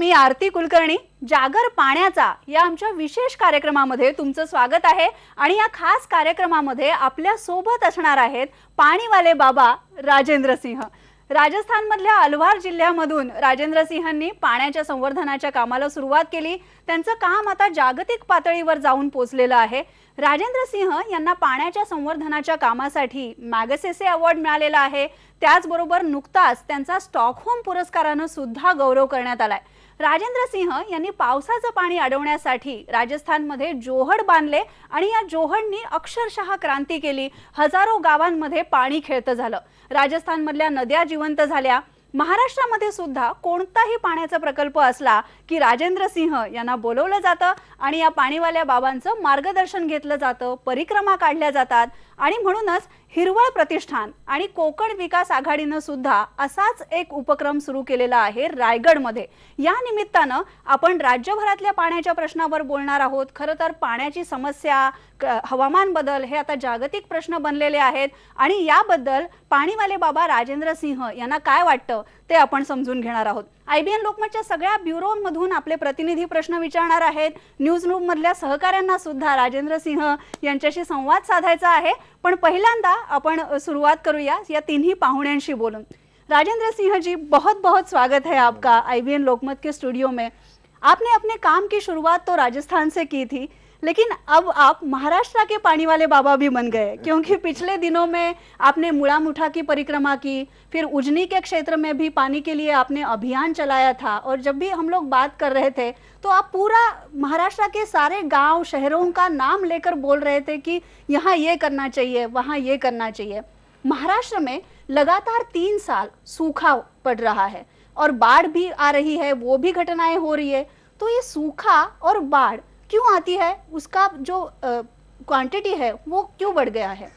मी आरती कुलकर्णी. जागर पाण्याचा या आमच्या विशेष कार्यक्रमामध्ये तुमचं स्वागत आहे. आणि या खास कार्यक्रमामध्ये आपल्या सोबत असणार आहेत पाणीवाले बाबा राजेंद्र सिंह. राजस्थानमधल्या अलवार जिल्ह्यामधून राजेंद्र सिंहांनी पाण्याच्या संवर्धनाच्या कामाला सुरुवात केली. त्यांचं काम आता जागतिक पातळीवर जाऊन पोहोचलेलं आहे. राजेंद्र सिंह यांना पाण्याच्या संवर्धनाच्या कामासाठी मॅगसेसे अवॉर्ड मिळालेला आहे. त्याचबरोबर नुकताच त्यांचा स्टॉकहोम पुरस्कारानं सुद्धा गौरव करण्यात आलाय. राजेंद्र सिंह यांनी पावसाचं पाणी अडवण्यासाठी राजस्थानमध्ये जोहड बांधले आणि या जोहडनी अक्षरशः क्रांती केली. हजारो गावांमध्ये पाणी खेळतं झालं. राजस्थानमधल्या नद्या जिवंत झाल्या. महाराष्ट्रामध्ये सुद्धा कोणताही पाण्याचा प्रकल्प असला की राजेंद्र सिंह यांना बोलवलं जातं आणि या पाणीवाल्या बाबांचं मार्गदर्शन घेतलं जातं, परिक्रमा काढल्या जातात. आणि म्हणूनच हिरवळ प्रतिष्ठान आणि कोकण विकास आघाडीनं सुद्धा असाच एक उपक्रम सुरू केलेला आहे रायगडमध्ये. या निमित्तानं आपण राज्यभरातल्या पाण्याच्या प्रश्नावर बोलणार आहोत. खरं तर पाण्याची समस्या, हवामान बदल हे आता जागतिक प्रश्न बनलेले आहेत आणि याबद्दल पाणीवाले बाबा राजेंद्र सिंह यांना काय वाटतं ते आपण समजून घेणार आहोत. IBN लोकमतच्या सगळ्या ब्युरोमधून आपले प्रतिनिधी प्रश्न विचारणार आहेत. न्यूज रूम मधल्या सहकाऱ्यांना सुद्धा राजेंद्र सिंह यांच्याशी संवाद साधायचा आहे. पण पहिल्यांदा आपण सुरुवात करूया या तिन्ही पाहुण्यांशी बोलून. राजेंद्र सिंह जी, बहुत बहुत स्वागत है आपका IBN लोकमत के स्टूडियो में. आपने अपने काम की शुरुआत तो राजस्थान से की थी, लेकिन अब आप महाराष्ट्र के पानी वाले बाबा भी बन गए, क्योंकि पिछले दिनों में आपने मुड़ा मुठा की परिक्रमा की, फिर उजनी के क्षेत्र में भी पानी के लिए आपने अभियान चलाया था. और जब भी हम लोग बात कर रहे थे तो आप पूरा महाराष्ट्र के सारे गांव शहरों का नाम लेकर बोल रहे थे कि यहाँ ये करना चाहिए, वहाँ ये करना चाहिए. महाराष्ट्र में लगातार 3 साल सूखा पड़ रहा है और बाढ़ भी आ रही है, वो भी घटनाएं हो रही है. तो ये सूखा और बाढ़ क्यों आती है, उसका जो क्वांटिटी है वो क्यों बढ़ गया है?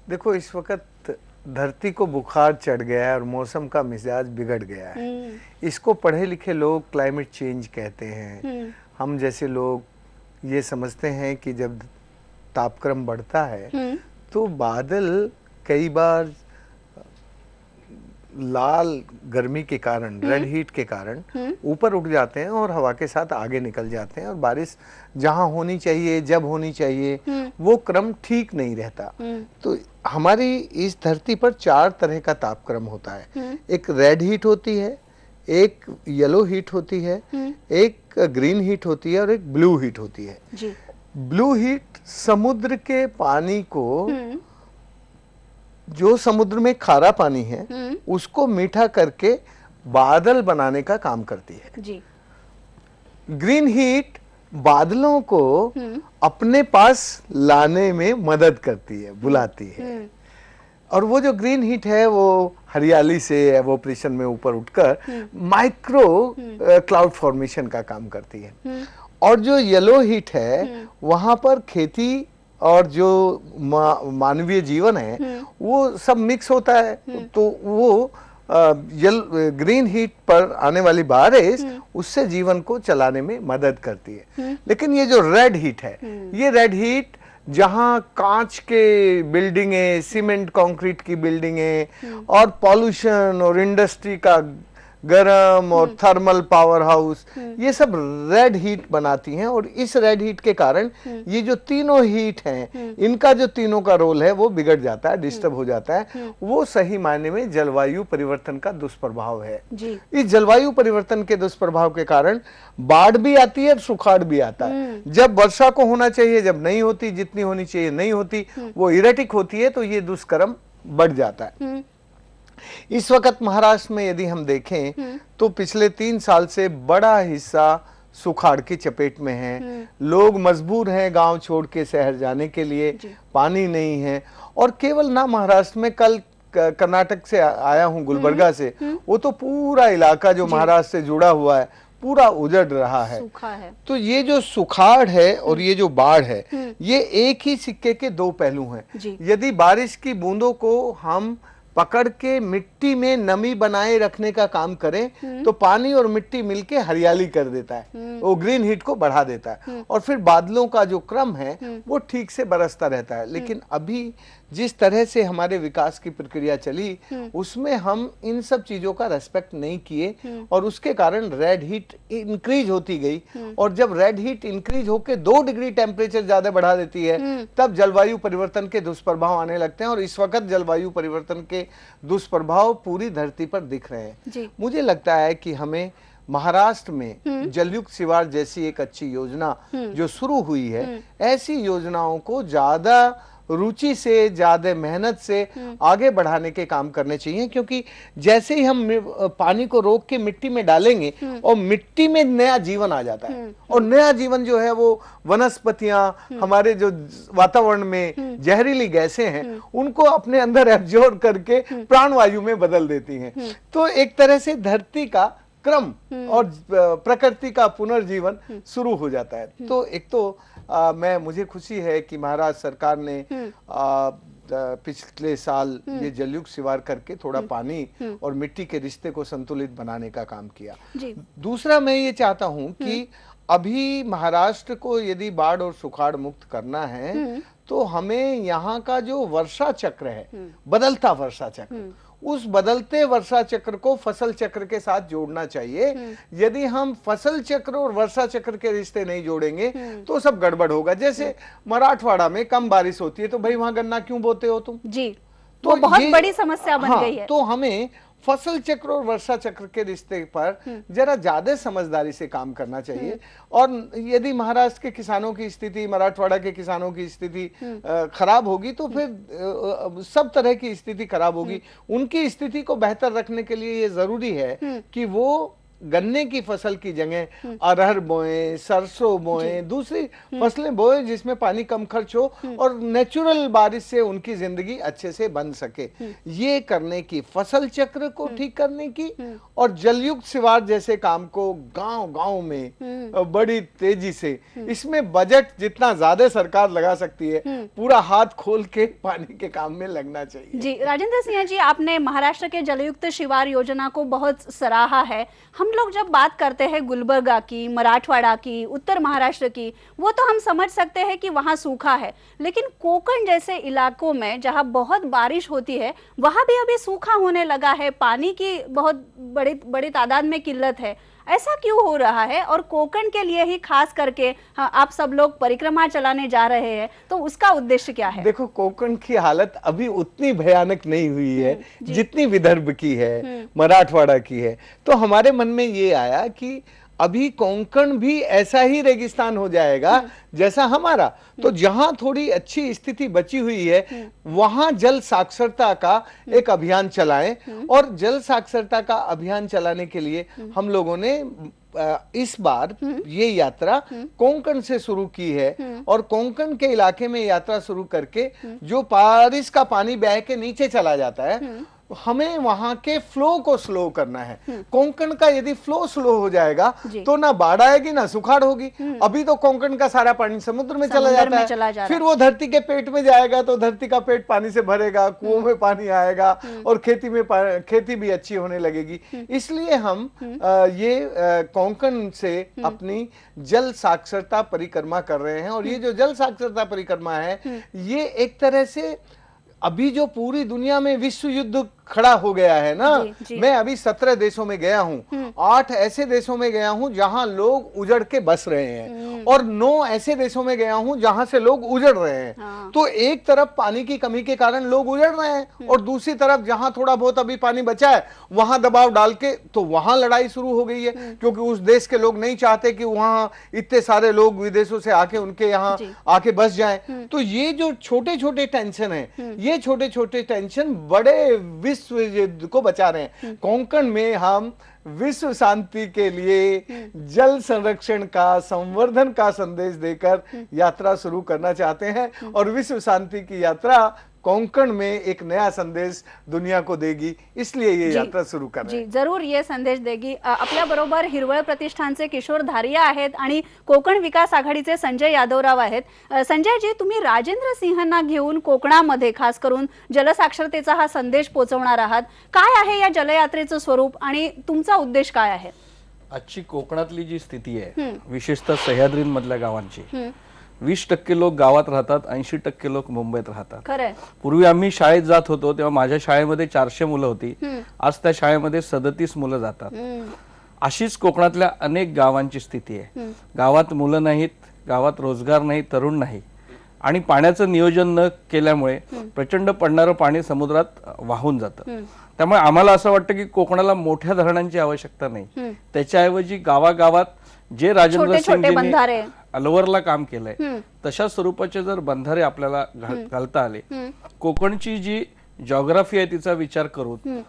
देखो, इस वक्त धरती को बुखार चढ़ गया है और मौसम का मिजाज बिगड़ गया है. इसको पढ़े लिखे लोग क्लाइमेट चेंज कहते हैं. हम जैसे लोग ये समझते हैं कि जब तापक्रम बढ़ता है तो बादल कई बार लाल गर्मी के कारण, रेड हीट के कारण ऊपर उठ जाते हैं और हवा के साथ आगे निकल जाते हैं और बारिश जहां होनी चाहिए, जब होनी चाहिए, वो क्रम ठीक नहीं रहता. तो हमारी इस धरती पर 4 तरह का तापक्रम होता है. एक रेड हीट होती है, एक येलो हीट होती है, एक ग्रीन हीट होती है और एक ब्लू हीट होती है. ब्लू हीट समुद्र के पानी को, जो समुद्र में खारा पानी है, उसको मीठा करके बादल बनाने का काम करती है. जी. ग्रीन हीट बादलों को अपने पास लाने में मदद करती है, बुलाती है. और वो जो ग्रीन हीट है वो हरियाली से एवोपरेशन में ऊपर उठकर माइक्रो क्लाउड फॉर्मेशन का काम करती है. और जो येलो हीट है वहां पर खेती और जो मानवीय जीवन है वो सब मिक्स होता है. तो वो ग्रीन हीट पर आने वाली बारिश उससे जीवन को चलाने में मदद करती है. लेकिन ये जो रेड हीट है, ये रेड हीट जहां कांच के बिल्डिंगें, सीमेंट कंक्रीट की बिल्डिंगें और पॉल्यूशन और इंडस्ट्री का गरम और थर्मल पावर हाउस, ये सब रेड हीट बनाती हैं. और इस रेड हीट के कारण ये जो तीनों हीट हैं, इनका जो तीनों का रोल है वो बिगड़ जाता है, डिस्टर्ब हो जाता है. वो सही मायने में जलवायु परिवर्तन का दुष्प्रभाव है. इस जलवायु परिवर्तन के दुष्प्रभाव के कारण बाढ़ भी आती है और सुखाड़ भी आता है. जब वर्षा को होना चाहिए जब नहीं होती, जितनी होनी चाहिए नहीं होती, वो इरेटिक होती है, तो ये दुष्कर्म बढ़ जाता है. इस वक्त महाराष्ट्र में यदि हम देखें तो पिछले 3 साल से बड़ा हिस्सा सुखाड़ की चपेट में है. लोग मजबूर हैं गांव छोड़ के शहर जाने के लिए, पानी नहीं है. और केवल ना महाराष्ट्र में, कल कर्नाटक से आया हूं, गुलबर्गा से, वो तो पूरा इलाका जो महाराष्ट्र से जुड़ा हुआ है पूरा उजड़ रहा है. तो ये जो सुखाड़ है और ये जो बाढ़ है, ये एक ही सिक्के के 2 पहलू हैं. यदि बारिश की बूंदों को हम पकड़ के मिट्टी में नमी बनाए रखने का काम करें तो पानी और मिट्टी मिलके हरियाली कर देता है, वो ग्रीन हीट को बढ़ा देता है और फिर बादलों का जो क्रम है वो ठीक से बरसता रहता है। लेकिन अभी जिस तरह से हमारे विकास की प्रक्रिया चली उसमें हम इन सब चीजों का रेस्पेक्ट नहीं किए और उसके कारण रेड हीट इंक्रीज होती गई और जब रेड हीट इंक्रीज होकर 2 डिग्री टेम्परेचर ज्यादा बढ़ा देती है तब जलवायु परिवर्तन के दुष्प्रभाव आने लगते हैं और इस वक्त जलवायु परिवर्तन के दुष्प्रभाव पूरी धरती पर दिख रहे हैं। मुझे लगता है कि हमें महाराष्ट्र में जलयुक्त शिवार जैसी एक अच्छी योजना जो शुरू हुई है, ऐसी योजनाओं को ज्यादा रुचि से, ज्यादा मेहनत से आगे बढ़ाने के काम करने चाहिए, क्योंकि जैसे ही हम पानी को रोक के मिट्टी में डालेंगे और मिट्टी में नया जीवन आ जाता है और नया जीवन जो है वो वनस्पतियां, हमारे जो वातावरण में जहरीली गैसें हैं उनको अपने अंदर एब्जॉर्ब करके प्राणवायु में बदल देती हैं। तो एक तरह से धरती का क्रम और प्रकृति का पुनर्जीवन शुरू हो जाता है। तो एक तो मुझे खुशी है कि महाराष्ट्र सरकार ने पिछले साल ये जलयुक्त शिवार करके थोड़ा पानी और मिट्टी के रिश्ते को संतुलित बनाने का काम किया। दूसरा मैं ये चाहता हूं कि अभी महाराष्ट्र को यदि बाढ़ और सुखाड़ मुक्त करना है तो हमें यहाँ का जो वर्षा चक्र है, बदलता वर्षा चक्र, उस बदलते वर्षा चक्र को फसल चक्र के साथ जोड़ना चाहिए। यदि हम फसल चक्र और वर्षा चक्र के रिश्ते नहीं जोड़ेंगे तो सब गड़बड़ होगा। जैसे मराठवाड़ा में कम बारिश होती है तो भाई वहां गन्ना क्यों बोते हो तुम? जी, तो बहुत बड़ी समस्या बन गई है। तो हमें फसल चक्र और वर्षा चक्र के रिश्ते पर जरा ज्यादा समझदारी से काम करना चाहिए। और यदि महाराष्ट्र के किसानों की स्थिति, मराठवाड़ा के किसानों की स्थिति खराब होगी तो फिर सब तरह की स्थिति खराब होगी। उनकी स्थिति को बेहतर रखने के लिए ये जरूरी है कि वो गन्ने की फसल की जगह अरहर बोएं, सरसों बोएं, दूसरी फसलें बोएं जिसमें पानी कम खर्च हो और नेचुरल बारिश से उनकी जिंदगी अच्छे से बन सके। ये करने की, फसल चक्र को ठीक करने की और जलयुक्त शिवार जैसे काम को गांव-गांव में बड़ी तेजी से, इसमें बजट जितना ज्यादा सरकार लगा सकती है पूरा हाथ खोल के पानी के काम में लगना चाहिए। जी, राजेंद्र सिंह जी, आपने महाराष्ट्र के जलयुक्त शिवार योजना को बहुत सराहा है। हम लोग जब बात करते हैं गुलबर्गा की, मराठवाड़ा की, उत्तर महाराष्ट्र की, वो तो हम समझ सकते हैं कि वहाँ सूखा है, लेकिन कोकण जैसे इलाकों में जहाँ बहुत बारिश होती है वहाँ भी अभी सूखा होने लगा है, पानी की बहुत बड़ी तादाद में किल्लत है। ऐसा क्यों हो रहा है? और कोकण के लिए ही खास करके आप सब लोग परिक्रमा चलाने जा रहे हैं, तो उसका उद्देश्य क्या है? देखो, कोकण की हालत अभी उतनी भयानक नहीं हुई है जितनी विदर्भ की है, मराठवाड़ा की है। तो हमारे मन में ये आया कि अभी कोंकण भी ऐसा ही रेगिस्तान हो जाएगा जैसा हमारा। तो जहां थोड़ी अच्छी स्थिति बची हुई है वहां जल साक्षरता का एक अभियान चलाएं। और जल साक्षरता का अभियान चलाने के लिए हम लोगों ने इस बार ये यात्रा कोंकण से शुरू की है और कोंकण के इलाके में यात्रा शुरू करके जो बारिश का पानी बह के नीचे चला जाता है हमें वहां के फ्लो को स्लो करना है। कोंकण का यदि फ्लो स्लो हो जाएगा तो ना बाढ़ आएगी ना सुखाड़ होगी। अभी तो कोंकण का सारा पानी समुद्र में चला जाता है, फिर वो धरती के पेट में जाएगा तो धरती का पेट पानी से भरेगा, कुओं में पानी आएगा और खेती भी अच्छी होने लगेगी। इसलिए हम ये कोंकण से अपनी जल साक्षरता परिक्रमा कर रहे हैं। और ये जो जल साक्षरता परिक्रमा है ये एक तरह से अभी जो पूरी दुनिया में विश्व युद्ध खड़ा हो गया है ना, मैं अभी 17 देशों में गया हूँ, 8 ऐसे देशों में गया हूँ जहां लोग उजड़ के बस रहे हैं और 9 ऐसे देशों में गया हूँ जहां से लोग उजड़ रहे हैं। तो एक तरफ पानी की कमी के कारण लोग उजड़ रहे हैं और दूसरी तरफ जहां थोड़ा बहुत अभी पानी बचा है वहां दबाव डाल के तो वहां लड़ाई शुरू हो गई है, क्योंकि उस देश के लोग नहीं चाहते कि वहां इतने सारे लोग विदेशों से आके उनके यहाँ आके बस जाए। तो ये जो छोटे छोटे टेंशन है, ये छोटे छोटे टेंशन बड़े विश्व युद्ध को बचा रहे हैं। कोंकण में हम विश्व शांति के लिए जल संरक्षण का, संवर्धन का संदेश देकर यात्रा शुरू करना चाहते हैं और विश्व शांति की यात्रा कोंकण में एक नया संदेश दुनिया को देगी, इसलिए ये जी, यात्रा सुरू कर रहे जी हैं। जरूर ये संदेश देगी. आपल्या बरोबर हिरवळ प्रतिष्ठानचे किशोर धारिया आहेत आणि कोकण विकास आघाडीचे संजय यादवराव आहेत. संजयजी, तुम्ही राजेंद्र सिंहांना घेऊन कोकणामध्ये खास करून जलसाक्षरतेचा हा संदेश पोहोचवणार आहात. काय आहे या जलयात्रेचं स्वरूप आणि तुमचा उद्देश काय आहे? आजची कोकणातली जी स्थिती आहे, विशेषतः सह्याद्रीमधल्या गावांची, 20% लोक गावात राहतात, 80% लोक मुंबईत राहतात. खरंय. पूर्वी आम्ही शाळेत जात होतो तेव्हा माझ्या शाळेमध्ये 400 मुलं होती, आज त्या शाळेमध्ये 37 मुलं जातात. अशीच कोकणातल्या अनेक गावांची स्थिती आहे. गावात मुलं नाहीत, गावात रोजगार नाही, तरुण नाही, आणि पाण्याचं नियोजन न केल्यामुळे प्रचंड पडणारं पाणी समुद्रात वाहून जातं. त्यामुळे आम्हाला असं वाटतं की कोकणाला मोठ्या धरणांची आवश्यकता नाही, त्याच्याऐवजी गावागावात जे राजेंद्र सिंगजींनी अलवरला काम केलंय तशा स्वरूपाचे जर बंधारे आपल्याला घालता आले, कोकणची जी जॉग्राफी आहे तिचा विचार करून,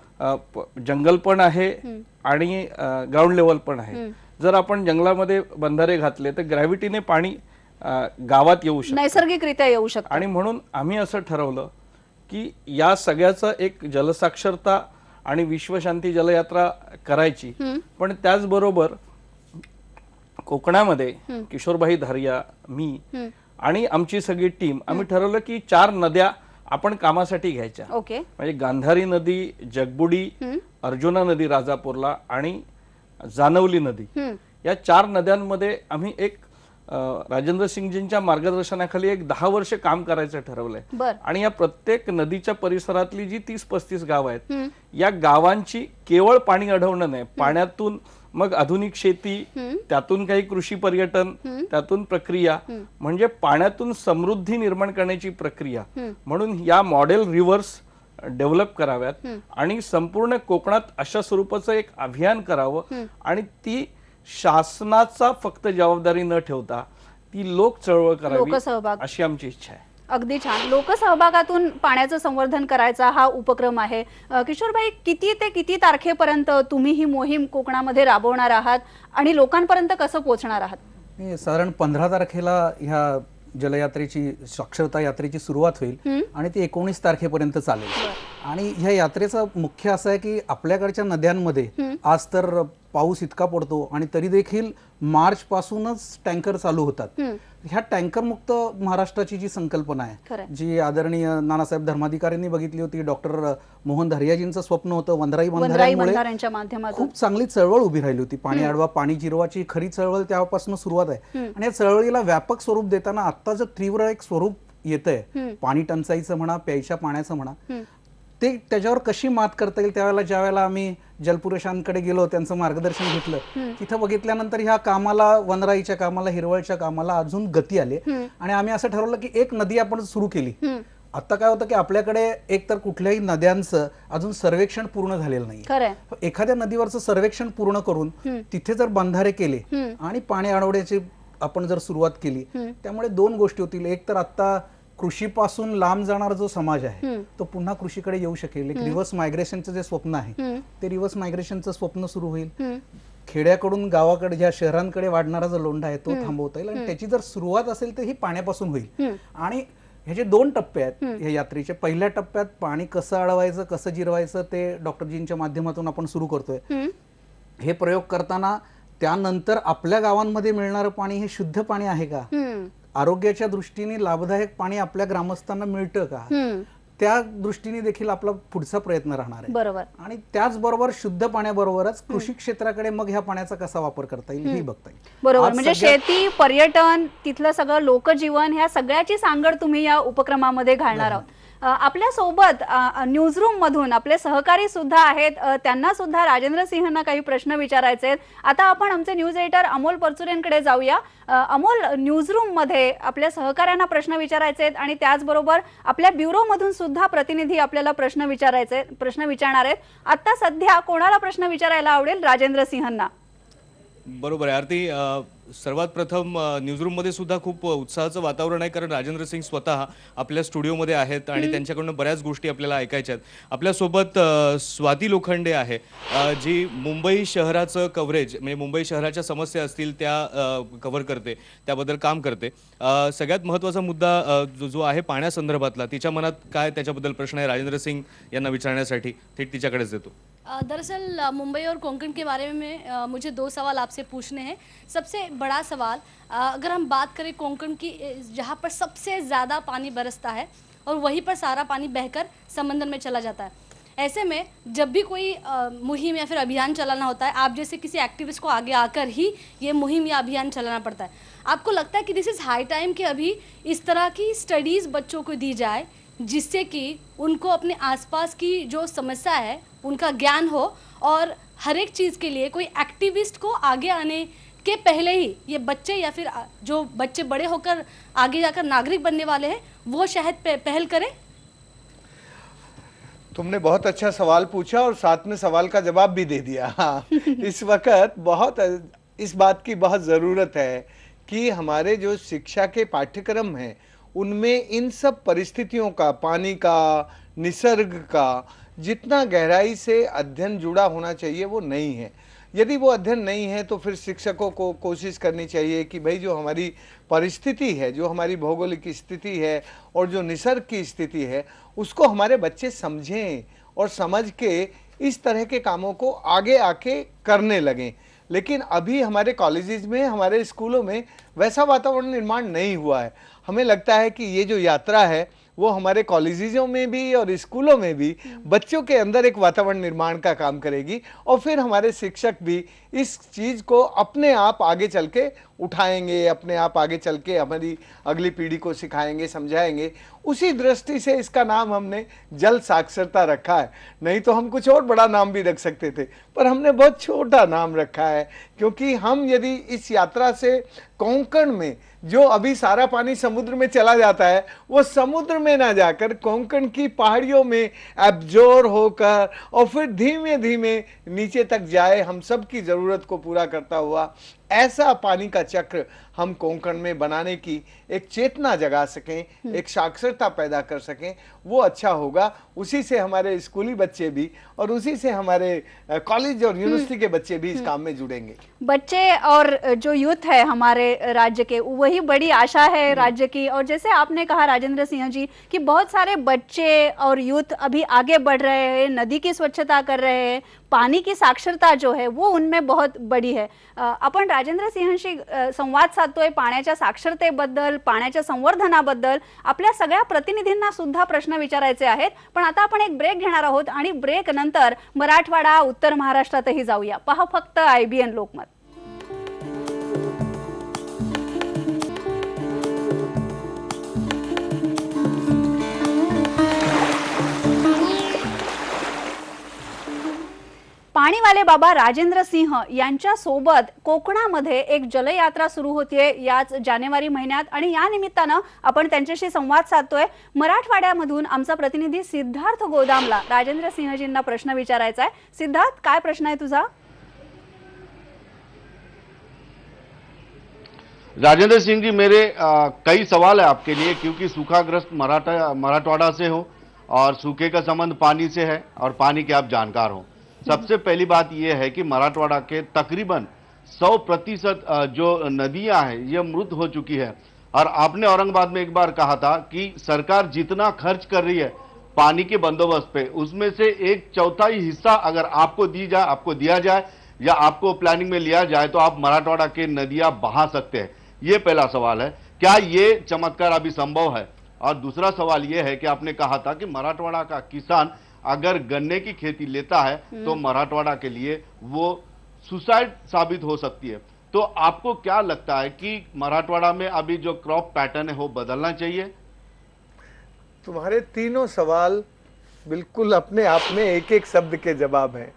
जंगल पण आहे आणि ग्राउंड लेवल पण आहे, जर आपण जंगलामध्ये बंधारे घातले तर ग्रॅव्हिटीने पाणी गावात येऊ शकतं, नैसर्गिकरित्या येऊ शकतं. आणि म्हणून आम्ही असं ठरवलं की या सगळ्याचा एक जलसाक्षरता आणि विश्वशांती जलयात्रा करायची. पण त्याचबरोबर कोकणामध्ये किशोरभाई धारिया, मी आणि आमची सगळी टीम, आम्ही ठरवलं की 4 नद्या आपण कामासाठी घ्यायच्या. ओके. म्हणजे गांधारी नदी, जगबुडी, अर्जुना नदी राजापूरला आणि जानवली नदी, या 4 नद्यांमध्ये आम्ही एक राजेंद्र सिंगजींच्या मार्गदर्शनाखाली एक 10 वर्ष काम करायचं ठरवलंय. आणि या प्रत्येक नदीच्या परिसरातली जी 30-35 गाव आहेत, या गावांची केवळ पाणी अडवणं नाही, पाण्यातून मग आधुनिक शेती, त्यातून काही कृषी पर्यटन, त्यातून प्रक्रिया, म्हणजे पाण्यातून समृद्धी निर्माण करण्याची प्रक्रिया म्हणून या मॉडेल रिव्हर्स डेव्हलप कराव्यात आणि संपूर्ण कोकणात अशा स्वरूपाचं एक अभियान करावं. आणि ती शासनाचा फक्त जबाबदारी न ठेवता ती लोक चळवळ करावी, अशी आमची इच्छा आहे. अगदी छान. लोकसहभागातून पाण्याचं संवर्धन करायचा हा उपक्रम आहे. किशोरभाई, किती ते किती तारखेपर्यंत तुम्ही ही मोहीम कोकणामध्ये राबवणार आहात आणि लोकांपर्यंत कसं पोहोचणार आहात? साधारण 15 तारखेला ह्या जलयात्रेची, साक्षरता यात्रेची सुरुवात होईल आणि ती 19 तारखेपर्यंत चालेल. आणि ह्या यात्रेचा मुख्य असं आहे की आपल्याकडच्या नद्यांमध्ये आज तर पाऊस इतका पडतो आणि तरी देखील मार्च पासूनच टँकर चालू होतात. ह्या टँकर मुक्त महाराष्ट्राची जी संकल्पना आहे, जी आदरणीय नानासाहेब धर्माधिकाऱ्यांनी बघितली होती, डॉक्टर मोहन धारियाजींचं स्वप्न होतं, वनराई बंधाऱ्यांमुळे खूप चांगली चळवळ उभी राहिली होती. पाणी अडवा पाणी जिरवाची खरी चळवळ त्यापासून सुरुवात आहे. आणि या चळवळीला व्यापक स्वरूप देताना आता जर तीव्र एक स्वरूप येतंय, पाणी टंचाईचं म्हणा, प्यायच्या पाण्याचं म्हणा, ते त्याच्यावर कशी मात करता येईल, त्यावेळेला ज्यावेळेला आम्ही जलपुरुषांकडे गेलो, त्यांचं मार्गदर्शन घेतलं, तिथं बघितल्यानंतर ह्या कामाला, वनराईच्या कामाला, हिरवळच्या कामाला अजून गती आली. आणि आम्ही असं ठरवलं की एक नदी आपण सुरू केली. आता काय होतं की आपल्याकडे एक तर कुठल्याही नद्यांचं अजून सर्वेक्षण पूर्ण झालेलं नाही. एखाद्या नदीवरचं सर्वेक्षण पूर्ण करून तिथे जर बंधारे केले आणि पाणी अडवण्याची आपण जर सुरुवात केली, त्यामुळे 2 गोष्टी होतील. एक तर आता कृषीपासून लांब जाणारा जो समाज आहे तो पुन्हा कृषीकडे येऊ शकेल. एक रिव्हर्स मायग्रेशनचं जे स्वप्न आहे ते रिव्हर्स मायग्रेशनचं स्वप्न सुरू होईल. खेड्याकडून गावाकडे, ज्या शहरांकडे वाढणारा जो लोंढा आहे तो थांबवता येईल. आणि त्याची जर सुरुवात असेल तर ही पाण्यापासून होईल. आणि हे जे 2 टप्पे आहेत या यात्रेचे, पहिल्या टप्प्यात पाणी कसं अडवायचं, कसं जिरवायचं ते डॉक्टरजींच्या माध्यमातून आपण सुरू करतोय. हे प्रयोग करताना त्यानंतर आपल्या गावांमध्ये मिळणारं पाणी हे शुद्ध पाणी आहे का, आरोग्याच्या दृष्टीने लाभदायक पाणी आपल्या ग्रामस्थांना मिळतं का, त्या दृष्टीने देखील आपला पुढचा प्रयत्न राहणार आहे. बरोबर. आणि त्याचबरोबर शुद्ध पाण्याबरोबरच कृषी क्षेत्राकडे मग ह्या पाण्याचा कसा वापर करता येईल हे बघता येईल. बरोबर. म्हणजे शेती, पर्यटन, तिथलं सगळं लोकजीवन, ह्या सगळ्याची सांगड तुम्ही या उपक्रमामध्ये घालणार आहोत. आपल्या सोबत न्यूजरूम मधून आपले सहकारी सुद्धा आहेत. त्यांना सुद्धा राजेंद्र सिंहांना काही प्रश्न विचारायचे आहेत. आता आपण आमचे न्यूज एडिटर अमोल परचुरेंकडे जाऊया. अमोल, न्यूजरूम मध्ये आपल्या सहकाऱ्यांना प्रश्न विचारायचे आहेत आणि त्याचबरोबर आपल्या ब्युरो मधून सुद्धा प्रतिनिधी आपल्याला प्रश्न विचारणार आहेत. आता सध्या कोणाला प्रश्न विचारायला आवडेल राजेंद्र सिंहांना? बरोबर आहे आरती. सर्वात प्रथम न्यूजरूममध्ये सुद्धा खूप उत्साहाचं वातावरण आहे, कारण राजेंद्र सिंग स्वतः आपल्या स्टुडिओमध्ये आहेत आणि त्यांच्याकडून बऱ्याच गोष्टी आपल्याला ऐकायच्या आहेत. आपल्यासोबत स्वाती लोखंडे आहे, जी मुंबई शहराचं कव्हरेज म्हणजे मुंबई शहराच्या समस्या असतील त्या कव्हर करते, त्याबद्दल काम करते. सगळ्यात महत्त्वाचा मुद्दा जो आहे पाण्यासंदर्भातला, तिच्या मनात काय त्याच्याबद्दल प्रश्न आहे राजेंद्र सिंग यांना विचारण्यासाठी थेट तिच्याकडेच देतो. दरअसल मुंबई और कोंकण के बारे में मुझे 2 सवाल आपसे पूछने हैं। सबसे बड़ा सवाल, अगर हम बात करें कोंकण की, जहाँ पर सबसे ज़्यादा पानी बरसता है और वहीं पर सारा पानी बहकर समंदर में चला जाता है, ऐसे में जब भी कोई मुहिम या फिर अभियान चलाना होता है, आप जैसे किसी एक्टिविस्ट को आगे आकर ही ये मुहिम या अभियान चलाना पड़ता है। आपको लगता है कि दिस इज़ हाई टाइम कि अभी इस तरह की स्टडीज़ बच्चों को दी जाए, जिससे कि उनको अपने आसपास की जो समस्या है उनका ज्ञान हो, और हर एक चीज़ के लिए कोई एक्टिविस्ट को आगे आने के पहले ही ये बच्चे या फिर जो बच्चे बड़े होकर आगे जाकर नागरिक बनने वाले हैं वो शायद पहल करें? तुमने बहुत अच्छा सवाल पूछा और साथ में सवाल का जवाब भी दे दिया. हाँ, इस वक्त बहुत इस बात की बहुत ज़रूरत है कि हमारे जो शिक्षा के पाठ्यक्रम हैं उनमें इन सब परिस्थितियों का, पानी का, निसर्ग का जितना गहराई से अध्ययन जुड़ा होना चाहिए वो नहीं है. यदि वो अध्ययन नहीं है तो फिर शिक्षकों को कोशिश करनी चाहिए कि भाई जो हमारी परिस्थिति है, जो हमारी भौगोलिक स्थिति है और जो निसर्ग की स्थिति है, उसको हमारे बच्चे समझें और समझ के इस तरह के कामों को आगे आके करने लगें. लेकिन अभी हमारे कॉलेजेस में, हमारे स्कूलों में वैसा वातावरण निर्माण नहीं हुआ है. हमें लगता है कि ये जो यात्रा है वो हमारे कॉलेजों में भी और स्कूलों में भी बच्चों के अंदर एक वातावरण निर्माण का काम करेगी, और फिर हमारे शिक्षक भी इस चीज़ को अपने आप आगे चल के उठाएंगे, अपने आप आगे चल के हमारी अगली पीढ़ी को सिखाएंगे, समझाएंगे. उसी दृष्टि से इसका नाम हमने जल साक्षरता रखा है. नहीं तो हम कुछ और बड़ा नाम भी रख सकते थे, पर हमने बहुत छोटा नाम रखा है, क्योंकि हम यदि इस यात्रा से कोंकण में जो अभी सारा पानी समुद्र में चला जाता है वो समुद्र में ना जाकर कोंकण की पहाड़ियों में एब्जॉर्ब होकर और फिर धीमे धीमे नीचे तक जाए, हम सब की ज़रूरत को पूरा करता हुआ ऐसा पानी का चक्र हम कोंकण में बनाने की एक चेतना जगा सकें, एक साक्षरता पैदा कर सकें, वो अच्छा होगा. उसी से हमारे स्कूली बच्चे भी और उसी से हमारे कॉलेज और यूनिवर्सिटी के बच्चे भी इस काम में जुड़ेंगे. बच्चे और जो यूथ है हमारे राज्य के, वही बड़ी आशा है राज्य की. और जैसे आपने कहा राजेंद्र सिंह जी कि बहुत सारे बच्चे और यूथ अभी आगे बढ़ रहे हैं, नदी की स्वच्छता कर रहे हैं, पाणी की साक्षरता जो है वो उनमें बहुत बड़ी है. आपण राजेंद्र सिंहांशी संवाद साधतोय पाण्याच्या साक्षरतेबद्दल, पाण्याच्या संवर्धनाबद्दल. आपल्या सगळ्या प्रतिनिधींना सुद्धा प्रश्न विचारायचे आहेत, पण आता आपण एक ब्रेक घेणार आहोत आणि ब्रेक नंतर मराठवाडा, उत्तर महाराष्ट्रातही जाऊया. पहा फक्त IBN लोकमत. पाणीवाले बाबा राजेंद्र सिंह यांच्या सोबत कोकणामध्ये एक जलयात्रा सुरू होतीये याच जानेवारी महिन्यात, आणि या निमित्तानं आपण त्यांच्याशी संवाद साधतोय. मराठवाड्यामधून आमचा प्रतिनिधी सिद्धार्थ गोदामला राजेंद्र सिंहजींना प्रश्न विचारायचा आहे. सिद्धार्थ, काय प्रश्न आहे तुझा? राजेंद्र सिंह जी, मेरे कई सवाल है आपके लिए, क्योंकि सूखाग्रस्त मराठवाड़ा से हो और सूखे का संबंध पानी से है और पानी के आप जानकार हो. सबसे पहली बात यह है कि मराठवाड़ा के तकरीबन 100% जो नदियां हैं ये मृत हो चुकी है. और आपने औरंगाबाद में एक बार कहा था कि सरकार जितना खर्च कर रही है पानी के बंदोबस्त पे, उसमें से 1/4 हिस्सा अगर आपको दिया जाए या आपको प्लानिंग में लिया जाए तो आप मराठवाड़ा के नदियां बहा सकते हैं. ये पहला सवाल है, क्या ये चमत्कार अभी संभव है? और दूसरा सवाल ये है कि आपने कहा था कि मराठवाड़ा का किसान अगर गन्ने की खेती लेता है तो मराठवाड़ा के लिए वो सुसाइड साबित हो सकती है. तो आपको क्या लगता है कि मराठवाड़ा में अभी जो क्रॉप पैटर्न है वो बदलना चाहिए? तुम्हारे तीनों सवाल बिल्कुल अपने आप में एक एक शब्द के जवाब हैं.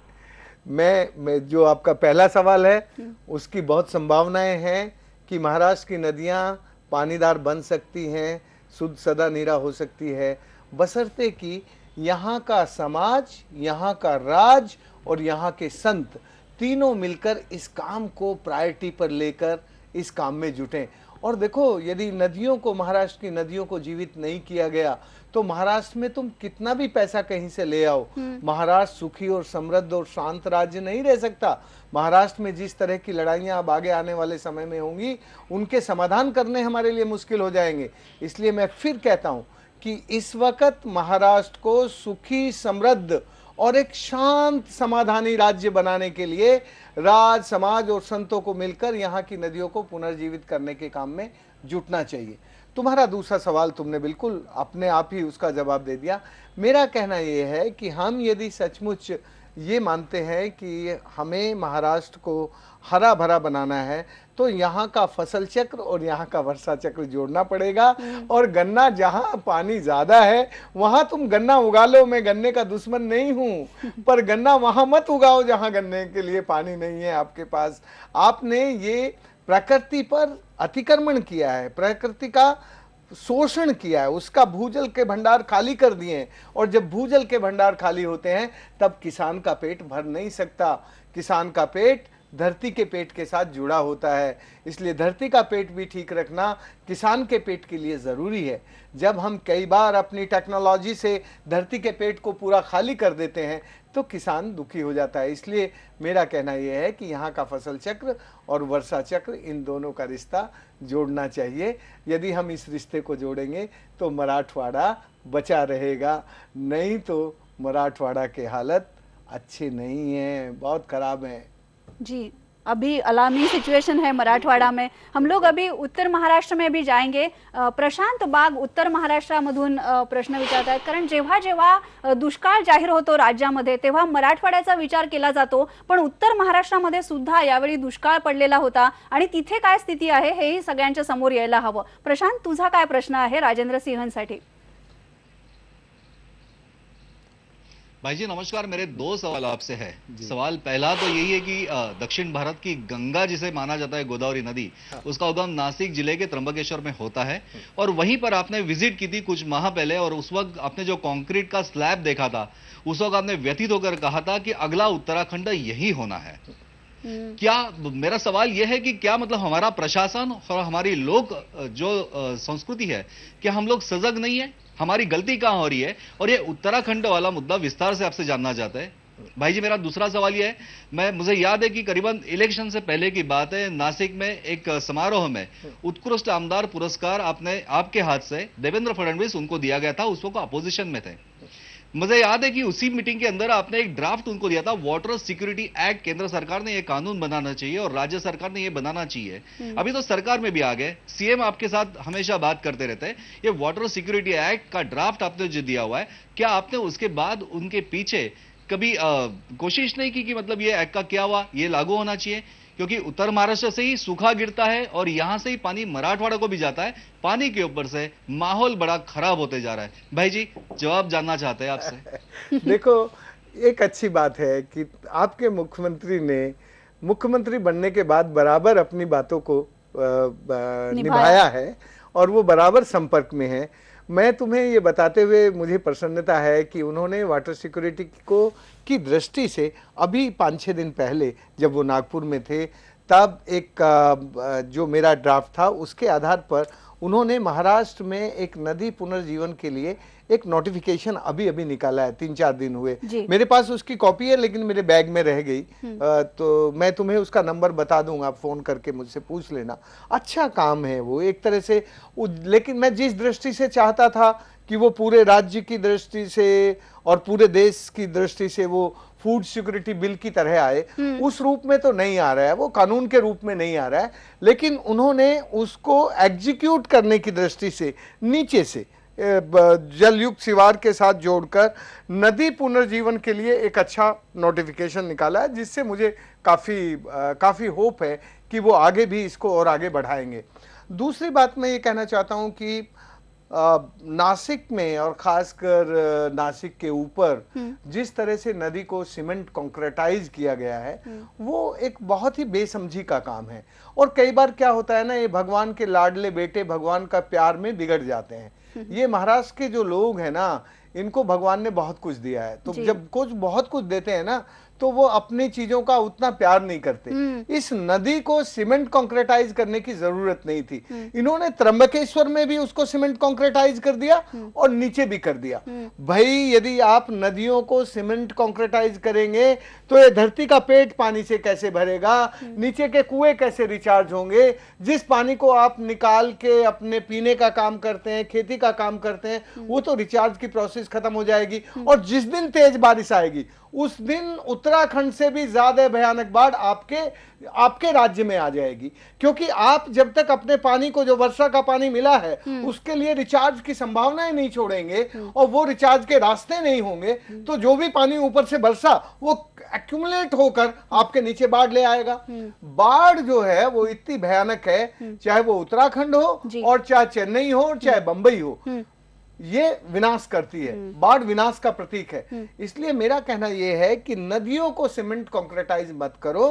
मैं जो आपका पहला सवाल है उसकी बहुत संभावनाएं हैं कि महाराष्ट्र की नदियां पानीदार बन सकती हैं, शुद्ध सदा नीरा हो सकती है, बशर्ते कि यहाँ का समाज, यहाँ का राज और यहाँ के संत तीनों मिलकर इस काम को प्रायोरिटी पर लेकर इस काम में जुटें। और देखो, यदि नदियों को, महाराष्ट्र की नदियों को जीवित नहीं किया गया तो महाराष्ट्र में तुम कितना भी पैसा कहीं से ले आओ, महाराष्ट्र सुखी और समृद्ध और शांत राज्य नहीं रह सकता। महाराष्ट्र में जिस तरह की लड़ाइयां अब आगे आने वाले समय में होंगी, उनके समाधान करने हमारे लिए मुश्किल हो जाएंगे। इसलिए मैं फिर कहता हूं कि इस वक्त महाराष्ट्र को सुखी, समृद्ध और एक शांत समाधानी राज्य बनाने के लिए राज, समाज और संतों को मिलकर यहाँ की नदियों को पुनर्जीवित करने के काम में जुटना चाहिए। तुम्हारा दूसरा सवाल तुमने बिल्कुल अपने आप ही उसका जवाब दे दिया। मेरा कहना यह है कि हम यदि सचमुच ये मानते हैं कि हमें महाराष्ट्र को हरा भरा बनाना है तो यहाँ का फसल चक्र और यहाँ का वर्षा चक्र जोड़ना पड़ेगा। और गन्ना, जहाँ पानी ज्यादा है वहाँ तुम गन्ना उगा लो, मैं गन्ने का दुश्मन नहीं हूँ, पर गन्ना वहाँ मत उगाओ जहाँ गन्ने के लिए पानी नहीं है आपके पास। आपने ये प्रकृति पर अतिक्रमण किया है, प्रकृति का शोषण किया है, उसका भूजल के भंडार खाली कर दिए हैं। और जब भूजल के भंडार खाली होते हैं तब किसान का पेट भर नहीं सकता। किसान का पेट धरती के पेट के साथ जुड़ा होता है, इसलिए धरती का पेट भी ठीक रखना किसान के पेट के लिए ज़रूरी है। जब हम कई बार अपनी टेक्नोलॉजी से धरती के पेट को पूरा खाली कर देते हैं तो किसान दुखी हो जाता है। इसलिए मेरा कहना यह है कि यहाँ का फसल चक्र और वर्षा चक्र, इन दोनों का रिश्ता जोड़ना चाहिए। यदि हम इस रिश्ते को जोड़ेंगे तो मराठवाड़ा बचा रहेगा, नहीं तो मराठवाड़ा की हालत अच्छी नहीं है, बहुत खराब है। जी, अभी अलार्मिंग सिचुएशन है मराठवाडा में। हम लोग अभी उत्तर महाराष्ट्र में भी जाएंगे। प्रशांत बाग उत्तर महाराष्ट्रामधून प्रश्न विचारत आहेत, कारण जेव्हा जेव्हा दुष्काळ जाहीर होतो राज्यामध्ये तेव्हा मराठवाड्याचा विचार केला जातो, पण उत्तर महाराष्ट्रामध्ये सुद्धा यावेळी दुष्काळ पडलेला होता आणि तिथे काय स्थिती आहे हेही सगळ्यांच्या समोर यायला हवं। प्रशांत, तुझा काय प्रश्न आहे राजेंद्र सिंहसाठी? भाई जी नमस्कार, मेरे दो सवाल आपसे है। सवाल पहला तो यही है कि दक्षिण भारत की गंगा जिसे माना जाता है गोदावरी नदी, उसका उद्गम नासिक जिले के त्र्यंबकेश्वर में होता है और वहीं पर आपने विजिट की थी कुछ माह पहले और उस वक्त आपने जो कंक्रीट का स्लैब देखा था उस वक्त आपने व्यथित होकर कहा था कि अगला उत्तराखंड यही होना है। क्या, मेरा सवाल यह है कि क्या मतलब हमारा प्रशासन और हमारी लोक जो संस्कृति है, क्या हम लोग सजग नहीं है? हमारी गलती कहां हो रही है? और ये उत्तराखंड वाला मुद्दा विस्तार से आपसे जानना चाहते हैं। भाई जी मेरा दूसरा सवाल यह है, मुझे याद है कि करीबन इलेक्शन से पहले की बात है, नासिक में एक समारोह में उत्कृष्ट आमदार पुरस्कार आपके हाथ से देवेंद्र फडणवीस उनको दिया गया था, उस वक्त अपोजिशन में थे। मुझे याद है कि उसी मीटिंग के अंदर आपने एक ड्राफ्ट उनको दिया था, वाटर सिक्योरिटी एक्ट। केंद्र सरकार ने ये कानून बनाना चाहिए और राज्य सरकार ने ये बनाना चाहिए। अभी तो सरकार में भी आ गए, सीएम आपके साथ हमेशा बात करते रहते हैं। ये वाटर सिक्योरिटी एक्ट का ड्राफ्ट आपने जो दिया हुआ है, क्या आपने उसके बाद उनके पीछे कभी कोशिश नहीं की कि मतलब ये एक्ट का क्या हुआ, ये लागू होना चाहिए? क्योंकि उत्तर महाराष्ट्र से ही सूखा गिरता है और यहां से ही पानी मराठवाड़ा को भी जाता है। पानी के ऊपर से माहौल बड़ा खराब होते जा रहा है। भाई जी जवाब जानना चाहते हैं आपसे। देखो, एक अच्छी बात है कि आपके मुख्यमंत्री ने मुख्यमंत्री बनने के बाद बराबर अपनी बातों को निभाया है और वो बराबर संपर्क में है। मैं तुम्हें ये बताते हुए मुझे प्रसन्नता है कि उन्होंने वाटर सिक्योरिटी की दृष्टि से अभी 5-6 दिन पहले जब वो नागपुर में थे तब एक जो मेरा ड्राफ्ट था उसके आधार पर उन्होंने महाराष्ट्र में एक नदी पुनर्जीवन के लिए एक नोटिफिकेशन अभी अभी निकाला है। 3-4 दिन हुए, मेरे पास उसकी कॉपी है लेकिन मेरे बैग में रह गई। तो मैं तुम्हें उसका नंबर बता दूंगा, आप फोन करके मुझसे पूछ लेना। अच्छा काम है वो एक तरह से, लेकिन मैं जिस दृष्टि से चाहता था कि वो पूरे राज्य की दृष्टि से और पूरे देश की दृष्टि से वो फूड सिक्योरिटी बिल की तरह आए, उस रूप में तो नहीं आ रहा है, वो कानून के रूप में नहीं आ रहा है। लेकिन उन्होंने उसको एग्जीक्यूट करने की दृष्टि से नीचे से जल युक्त शिवार के साथ जोड़कर नदी पुनर्जीवन के लिए एक अच्छा नोटिफिकेशन निकाला है, जिससे मुझे काफ़ी होप है कि वो आगे भी इसको और आगे बढ़ाएंगे। दूसरी बात मैं ये कहना चाहता हूँ कि नासिक में और खासकर नासिक के ऊपर जिस तरह से नदी को सीमेंट कंक्रीटाइज किया गया है वो एक बहुत ही बेसमझी का काम है। और कई बार क्या होता है ना, ये भगवान के लाडले बेटे भगवान का प्यार में बिगड़ जाते हैं। ये महाराष्ट्र के जो लोग हैं ना, इनको भगवान ने बहुत कुछ दिया है, तो जब कुछ बहुत कुछ देते हैं ना तो तो वो अपनी चीजों का उतना प्यार नहीं करते। इस नदी को सीमेंट कंक्रीटाइज करने की जरूरत नहीं थी। इन्होंने त्र्यंबकेश्वर में भी उसको सीमेंट कंक्रीटाइज कर दिया और नीचे भी कर दिया। भाई यदि आप नदियों को सीमेंट कंक्रीटाइज करेंगे तो ये धरती का पेट पानी से कैसे भरेगा, नीचे के कुएं कैसे रिचार्ज होंगे। जिस पानी को आप निकाल के अपने पीने का काम करते हैं, खेती का काम करते हैं, वो तो रिचार्ज की प्रोसेस खत्म हो जाएगी। और जिस दिन तेज बारिश आएगी उस दिन उत्तराखंड से भी ज्यादा भयानक बाढ़ आपके राज्य में आ जाएगी। क्योंकि आप जब तक अपने पानी को, जो वर्षा का पानी मिला है, उसके लिए रिचार्ज की संभावनाएं नहीं छोड़ेंगे और वो रिचार्ज के रास्ते नहीं होंगे, तो जो भी पानी ऊपर से बरसा वो एक्यूमुलेट होकर आपके नीचे बाढ़ ले आएगा। बाढ़ जो है वो इतनी भयानक है, चाहे वो उत्तराखंड हो और चाहे चेन्नई हो और चाहे बंबई हो, ये विनाश करती है। बाढ़ विनाश का प्रतीक है। इसलिए मेरा कहना यह है कि नदियों को सीमेंट कंक्रीटाइज मत करो।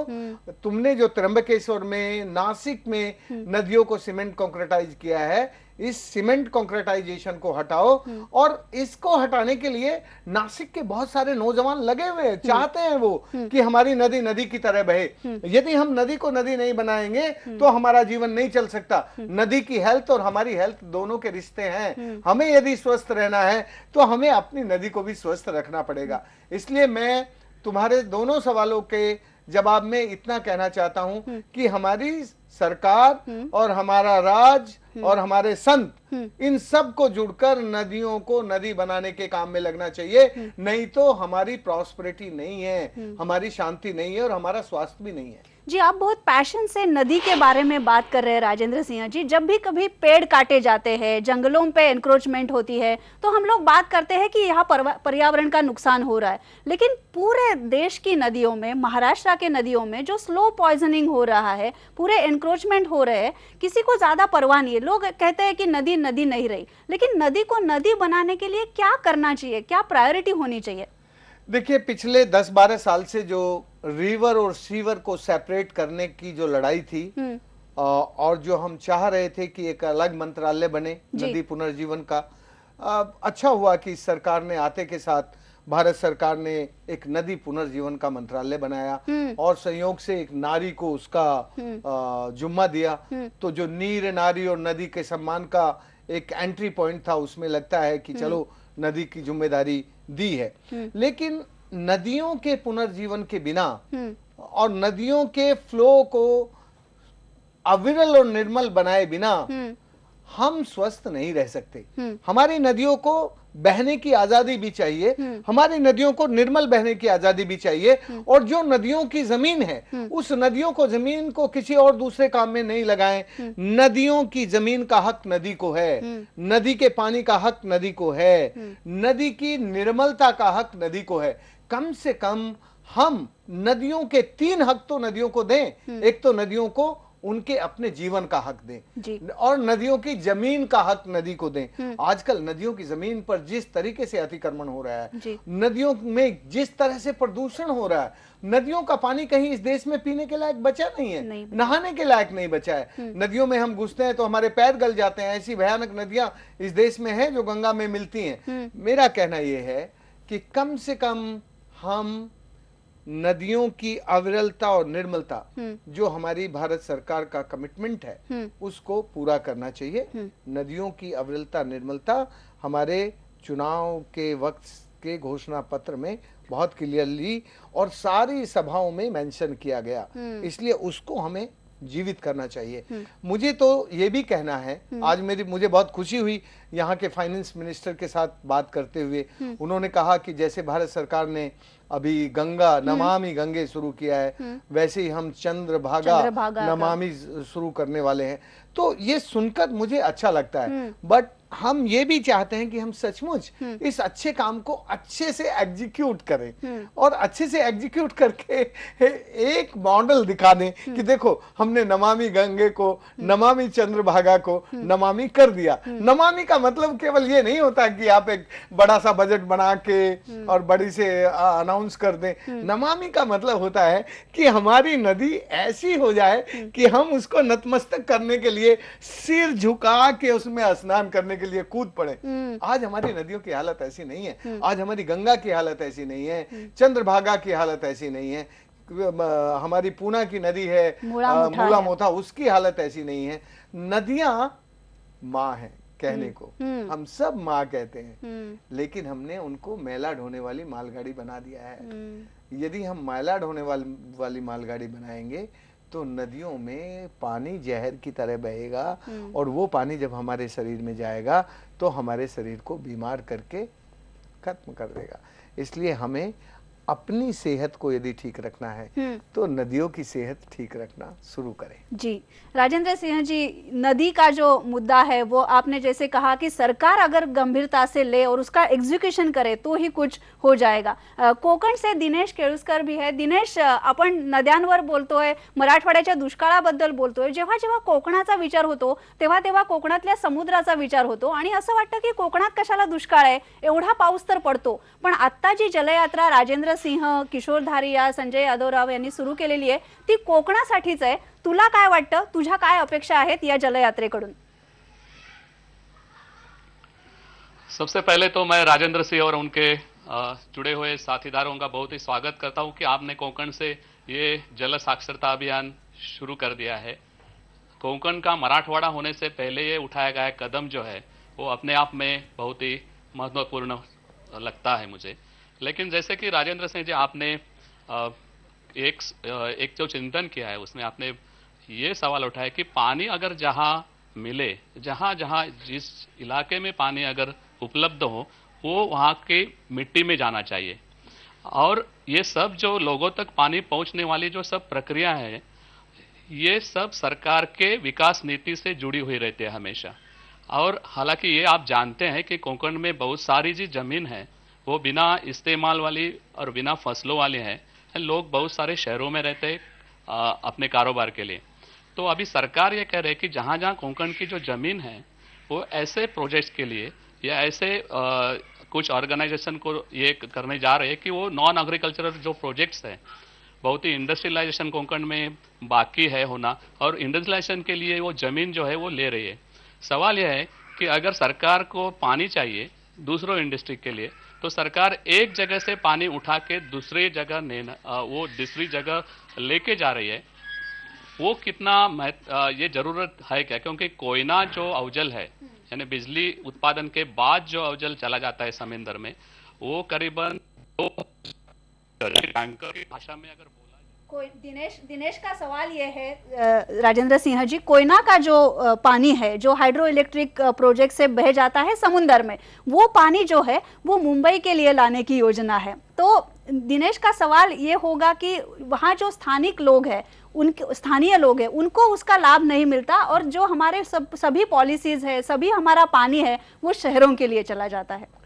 तुमने जो त्र्यंबकेश्वर में, नासिक में नदियों को सीमेंट कंक्रीटाइज किया है, इस सीमेंट कंक्रीटाइजेशन को हटाओ। और इसको हटाने के लिए नासिक के बहुत सारे नौजवान लगे हुए हैं, चाहते हैं वो कि हमारी नदी नदी की तरह बहे। यदि हम नदी को नदी नहीं बनाएंगे तो हमारा जीवन नहीं चल सकता। नदी की हेल्थ और हमारी हेल्थ दोनों के रिश्ते हैं। हमें यदि स्वस्थ रहना है तो हमें अपनी नदी को भी स्वस्थ रखना पड़ेगा। इसलिए मैं तुम्हारे दोनों सवालों के जवाब में इतना कहना चाहता हूं कि हमारी सरकार और हमारा राज्य और हमारे संत, इन सब को जुड़कर नदियों को नदी बनाने के काम में लगना चाहिए। नहीं तो हमारी प्रॉस्पेरिटी नहीं है, हमारी शांति नहीं है और हमारा स्वास्थ्य भी नहीं है। जी, आप बहुत पैशन से नदी के बारे में बात कर रहे हैं राजेंद्र सिंह जी। जब भी कभी पेड़ काटे जाते हैं, जंगलों पे एनक्रोचमेंट होती है, तो हम लोग बात करते हैं कि यहाँ पर्यावरण का नुकसान हो रहा है। लेकिन पूरे देश की नदियों में, महाराष्ट्र के नदियों में जो स्लो पॉइजनिंग हो रहा है, पूरे एनक्रोचमेंट हो रहे हैं, किसी को ज्यादा परवाह नहीं है। लोग कहते हैं कि नदी नदी नहीं रही, लेकिन नदी को नदी बनाने के लिए क्या करना चाहिए, क्या प्रायोरिटी होनी चाहिए? देखिए, पिछले 10-12 साल से जो रिवर और सीवर को सेपरेट करने की जो लड़ाई थी, और जो हम चाह रहे थे कि एक अलग मंत्रालय बने नदी पुनर्जीवन का, अच्छा हुआ कि सरकार ने आते के साथ भारत सरकार ने एक नदी पुनर्जीवन का मंत्रालय बनाया और संयोग से एक नारी को उसका जुम्मा दिया। तो जो नीर, नारी और नदी के सम्मान का एक एंट्री पॉइंट था, उसमें लगता है कि चलो नदी की जिम्मेदारी दी है। लेकिन नदियों के पुनर्जीवन के बिना और नदियों के फ्लो को अविरल और निर्मल बनाए बिना हम स्वस्थ नहीं रह सकते। हमारी नदियों को बहने की आजादी भी चाहिए, हमारी नदियों को निर्मल बहने की आजादी भी चाहिए। और जो नदियों की जमीन है, उस नदियों को, जमीन को किसी और दूसरे काम में नहीं लगाएं। नदियों की जमीन का हक नदी को है, नदी के पानी का हक नदी को है, नदी की निर्मलता का हक नदी को है। कम से कम हम नदियों के 3 हक तो नदियों को दें। एक तो नदियों को उनके अपने जीवन का हक दें और नदियों की जमीन का हक नदी को दें। आजकल नदियों की जमीन पर जिस तरीके से अतिक्रमण हो रहा है, नदियों में जिस तरह से प्रदूषण हो रहा है, नदियों का पानी कहीं इस देश में पीने के लायक बचा नहीं है, नहाने के लायक नहीं बचा है। नदियों में हम घुसते हैं तो हमारे पैर गल जाते हैं। ऐसी भयानक नदियां इस देश में हैं जो गंगा में मिलती हैं। मेरा कहना यह है कि कम से कम हम नदियों की अविरलता और निर्मलता, जो हमारी भारत सरकार का कमिटमेंट है, उसको पूरा करना चाहिए। नदियों की अविरलता, निर्मलता हमारे चुनाव के वक्त के घोषणा पत्र में बहुत क्लियरली और सारी सभाओं में मेंशन किया गया। इसलिए उसको हमें जीवित करना चाहिए। मुझे तो ये भी कहना है, आज मुझे बहुत खुशी हुई यहाँ के फाइनेंस मिनिस्टर के साथ बात करते हुए। उन्होंने कहा कि जैसे भारत सरकार ने अभी गंगा नमामि गंगे शुरू किया है, वैसे ही हम चंद्रभागा नमामि शुरू करने वाले हैं। तो ये सुनकर मुझे अच्छा लगता है। बट हम ये भी चाहते हैं कि हम सचमुच इस अच्छे काम को अच्छे से एग्जीक्यूट करें और अच्छे से एग्जीक्यूट करके एक मॉडल दिखा दें कि देखो हमने नमामि गंगे को, नमामि चंद्रभागा को नमामि कर दिया। नमामि का मतलब केवल ये नहीं होता कि आप एक बड़ा सा बजट बना के और बड़ी से अनाउंस कर दें। नमामि का मतलब होता है कि हमारी नदी ऐसी हो जाए कि हम उसको नतमस्तक करने के लिए सिर झुका के उसमें स्नान करने के के लिए कूद पड़े। आज हमारी नदियों की हालत ऐसी नहीं है, आज हमारी गंगा की हालत ऐसी नहीं है, चंद्रभागा की हालत ऐसी नहीं है, हमारी पूना की नदी है मूला मोथा, उसकी हालत ऐसी नहीं है। नदियां माँ है कहने को, हम सब माँ कहते हैं, लेकिन हमने उनको मैला ढोने वाली मालगाड़ी बना दिया है। यदि हम मैला ढोने वाली मालगाड़ी बनाएंगे तो नदियों में पानी जहर की तरह बहेगा, और वो पानी जब हमारे शरीर में जाएगा तो हमारे शरीर को बीमार करके खत्म कर देगा। इसलिए हमें अपनी सेहत को यदि ठीक रखना है तो नदियों की सेहत ठीक रखना शुरू करें। जी राजेंद्र सिंह जी, नदी का जो मुद्दा है वो आपने जैसे कहा कि सरकार अगर गंभीरता से ले और उसका एग्जीक्यूशन करे तो ही कुछ हो जाएगा। कोकण से दिनेश केळुसकर भी है। दिनेश, आपण नद्यांवर बोलतोय, मराठवाड्याच्या दुष्काळाबद्दल बोलतोय, जेव्हा जेव्हा कोकणाचा विचार होतो तेव्हा तेव्हा कोकणातल्या समुद्राचा विचार होतो आणि असं वाटतं की कोकणात कशाला दुष्काळ आहे, एवढा पाऊस तर पडतो। पण आता जी जलयात्रा राजेंद्र सिंह, किशोर धारिया, संजय यादवराव यांनी सुरू केलेली आहे ती कोकणासाठीच आहे। तुला काय वाटतं, तुझ्या काय अपेक्षा आहेत या जलयात्रेकडून? सबसे पहले तो मैं राजेंद्र सिंह और उनके जुड़े हुए साथीदारों का बहुत ही स्वागत करता हूं कि आपने कोंकण से ये जल साक्षरता अभियान शुरू कर दिया है। कोंकण का मराठवाड़ा होने से पहले ये उठाया गया कदम जो है वो अपने आप में बहुत ही महत्वपूर्ण लगता है मुझे। लेकिन जैसे कि राजेंद्र सिंह जी, आपने एक जो चिंतन किया है उसमें आपने ये सवाल उठाया कि पानी अगर जहाँ मिले, जहाँ जहाँ जिस इलाके में पानी अगर उपलब्ध हो वो वहाँ की मिट्टी में जाना चाहिए। और ये सब जो लोगों तक पानी पहुँचने वाली जो सब प्रक्रिया है, ये सब सरकार के विकास नीति से जुड़ी हुई रहती है हमेशा। और हालांकि ये आप जानते हैं कि कोंकण में बहुत सारी जी जमीन है वो बिना इस्तेमाल वाली और बिना फसलों वाली है। लोग बहुत सारे शहरों में रहते हैं अपने कारोबार के लिए। तो अभी सरकार ये कह रही है कि जहाँ जहाँ कोंकण की जो ज़मीन है वो ऐसे प्रोजेक्ट्स के लिए या ऐसे कुछ ऑर्गेनाइजेशन को ये करने जा रहे हैं कि वो नॉन एग्रीकल्चरल जो प्रोजेक्ट्स हैं, बहुत ही इंडस्ट्रियलाइजेशन कोंकण में बाकी है होना, और इंडस्ट्रियलाइजेशन के लिए वो ज़मीन जो है वो ले रही है। सवाल यह है कि अगर सरकार को पानी चाहिए दूसरों इंडस्ट्री के लिए तो सरकार एक जगह से पानी उठा के दूसरी जगह वो दूसरी जगह लेके जा रही है, वो कितना ये जरूरत है क्या? क्योंकि कोयना जो अवजल है यानी बिजली उत्पादन के बाद जो अवजल चला जाता है समुद्र में, वो करीबन टैंकर की भाषा में अगर दिनेश का सवाल ये है राजेंद्र सिंह जी, कोयना का जो पानी है जो हाइड्रो इलेक्ट्रिक प्रोजेक्ट से बह जाता है समुंदर में, वो पानी जो है वो मुंबई के लिए लाने की योजना है। तो दिनेश का सवाल ये होगा कि वहाँ जो स्थानिक लोग हैं, उनके स्थानीय लोग हैं, उनको उसका लाभ नहीं मिलता, और जो हमारे सभी पॉलिसीज है, सभी हमारा पानी है वो शहरों के लिए चला जाता है।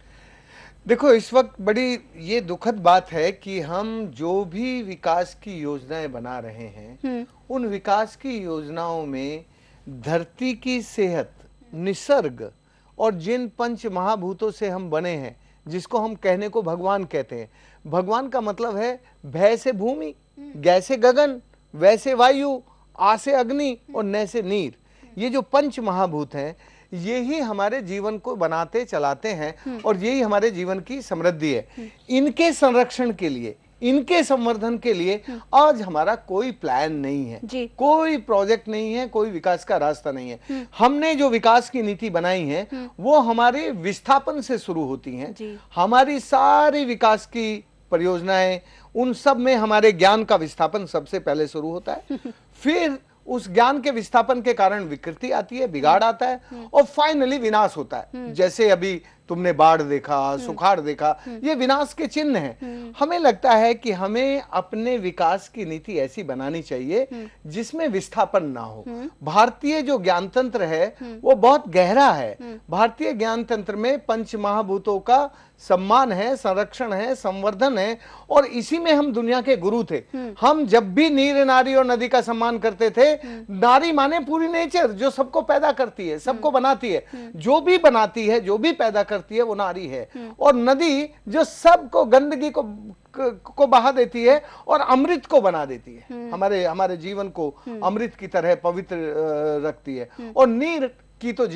देखो, इस वक्त बड़ी ये दुखद बात है कि हम जो भी विकास की योजनाएं बना रहे हैं उन विकास की योजनाओं में धरती की सेहत, निसर्ग और जिन पंच महाभूतों से हम बने हैं, जिसको हम कहने को भगवान कहते हैं। भगवान का मतलब है भय से भूमि, गै से गगन, वै से वायु, आ से अग्नि और न से नीर। ये जो पंच महाभूत हैं यही हमारे जीवन को बनाते चलाते हैं और यही हमारे जीवन की समृद्धि है। इनके संरक्षण के लिए, इनके संवर्धन के लिए आज हमारा कोई प्लान नहीं है, कोई प्रोजेक्ट नहीं है, कोई विकास का रास्ता नहीं है। हमने जो विकास की नीति बनाई है वो हमारे विस्थापन से शुरू होती हैं। हमारी सारी विकास की परियोजनाएं, उन सब में हमारे ज्ञान का विस्थापन सबसे पहले शुरू होता है, फिर उस ज्ञान के विस्थापन के कारण विकृति आती है, बिगाड़ आता है और फाइनली विनाश होता है। जैसे अभी तुमने बाढ़ देखा, सुखाड़ देखा, ये विनाश के चिन्ह हैं। हमें लगता है कि हमें अपने विकास की नीति ऐसी बनानी चाहिए जिसमें विस्थापन ना हो। भारतीय जो ज्ञान तंत्र है वो बहुत गहरा है। भारतीय ज्ञान तंत्र में पंच महाभूतों का सम्मान है, संरक्षण है, संवर्धन है, और इसी में हम दुनिया के गुरु थे। हम जब भी नीर, नारी और नदी का सम्मान करते थे, नारी माने पूरी नेचर जो सबको पैदा करती है, सबको बनाती है, जो भी बनाती है, जो भी पैदा करती है वो नारी है, और नदी जो सबको गंदगी को बहा देती है और अमृत को बना देती है, हमारे जीवन को अमृत की तरह पवित्र रखती है। और नीर की तो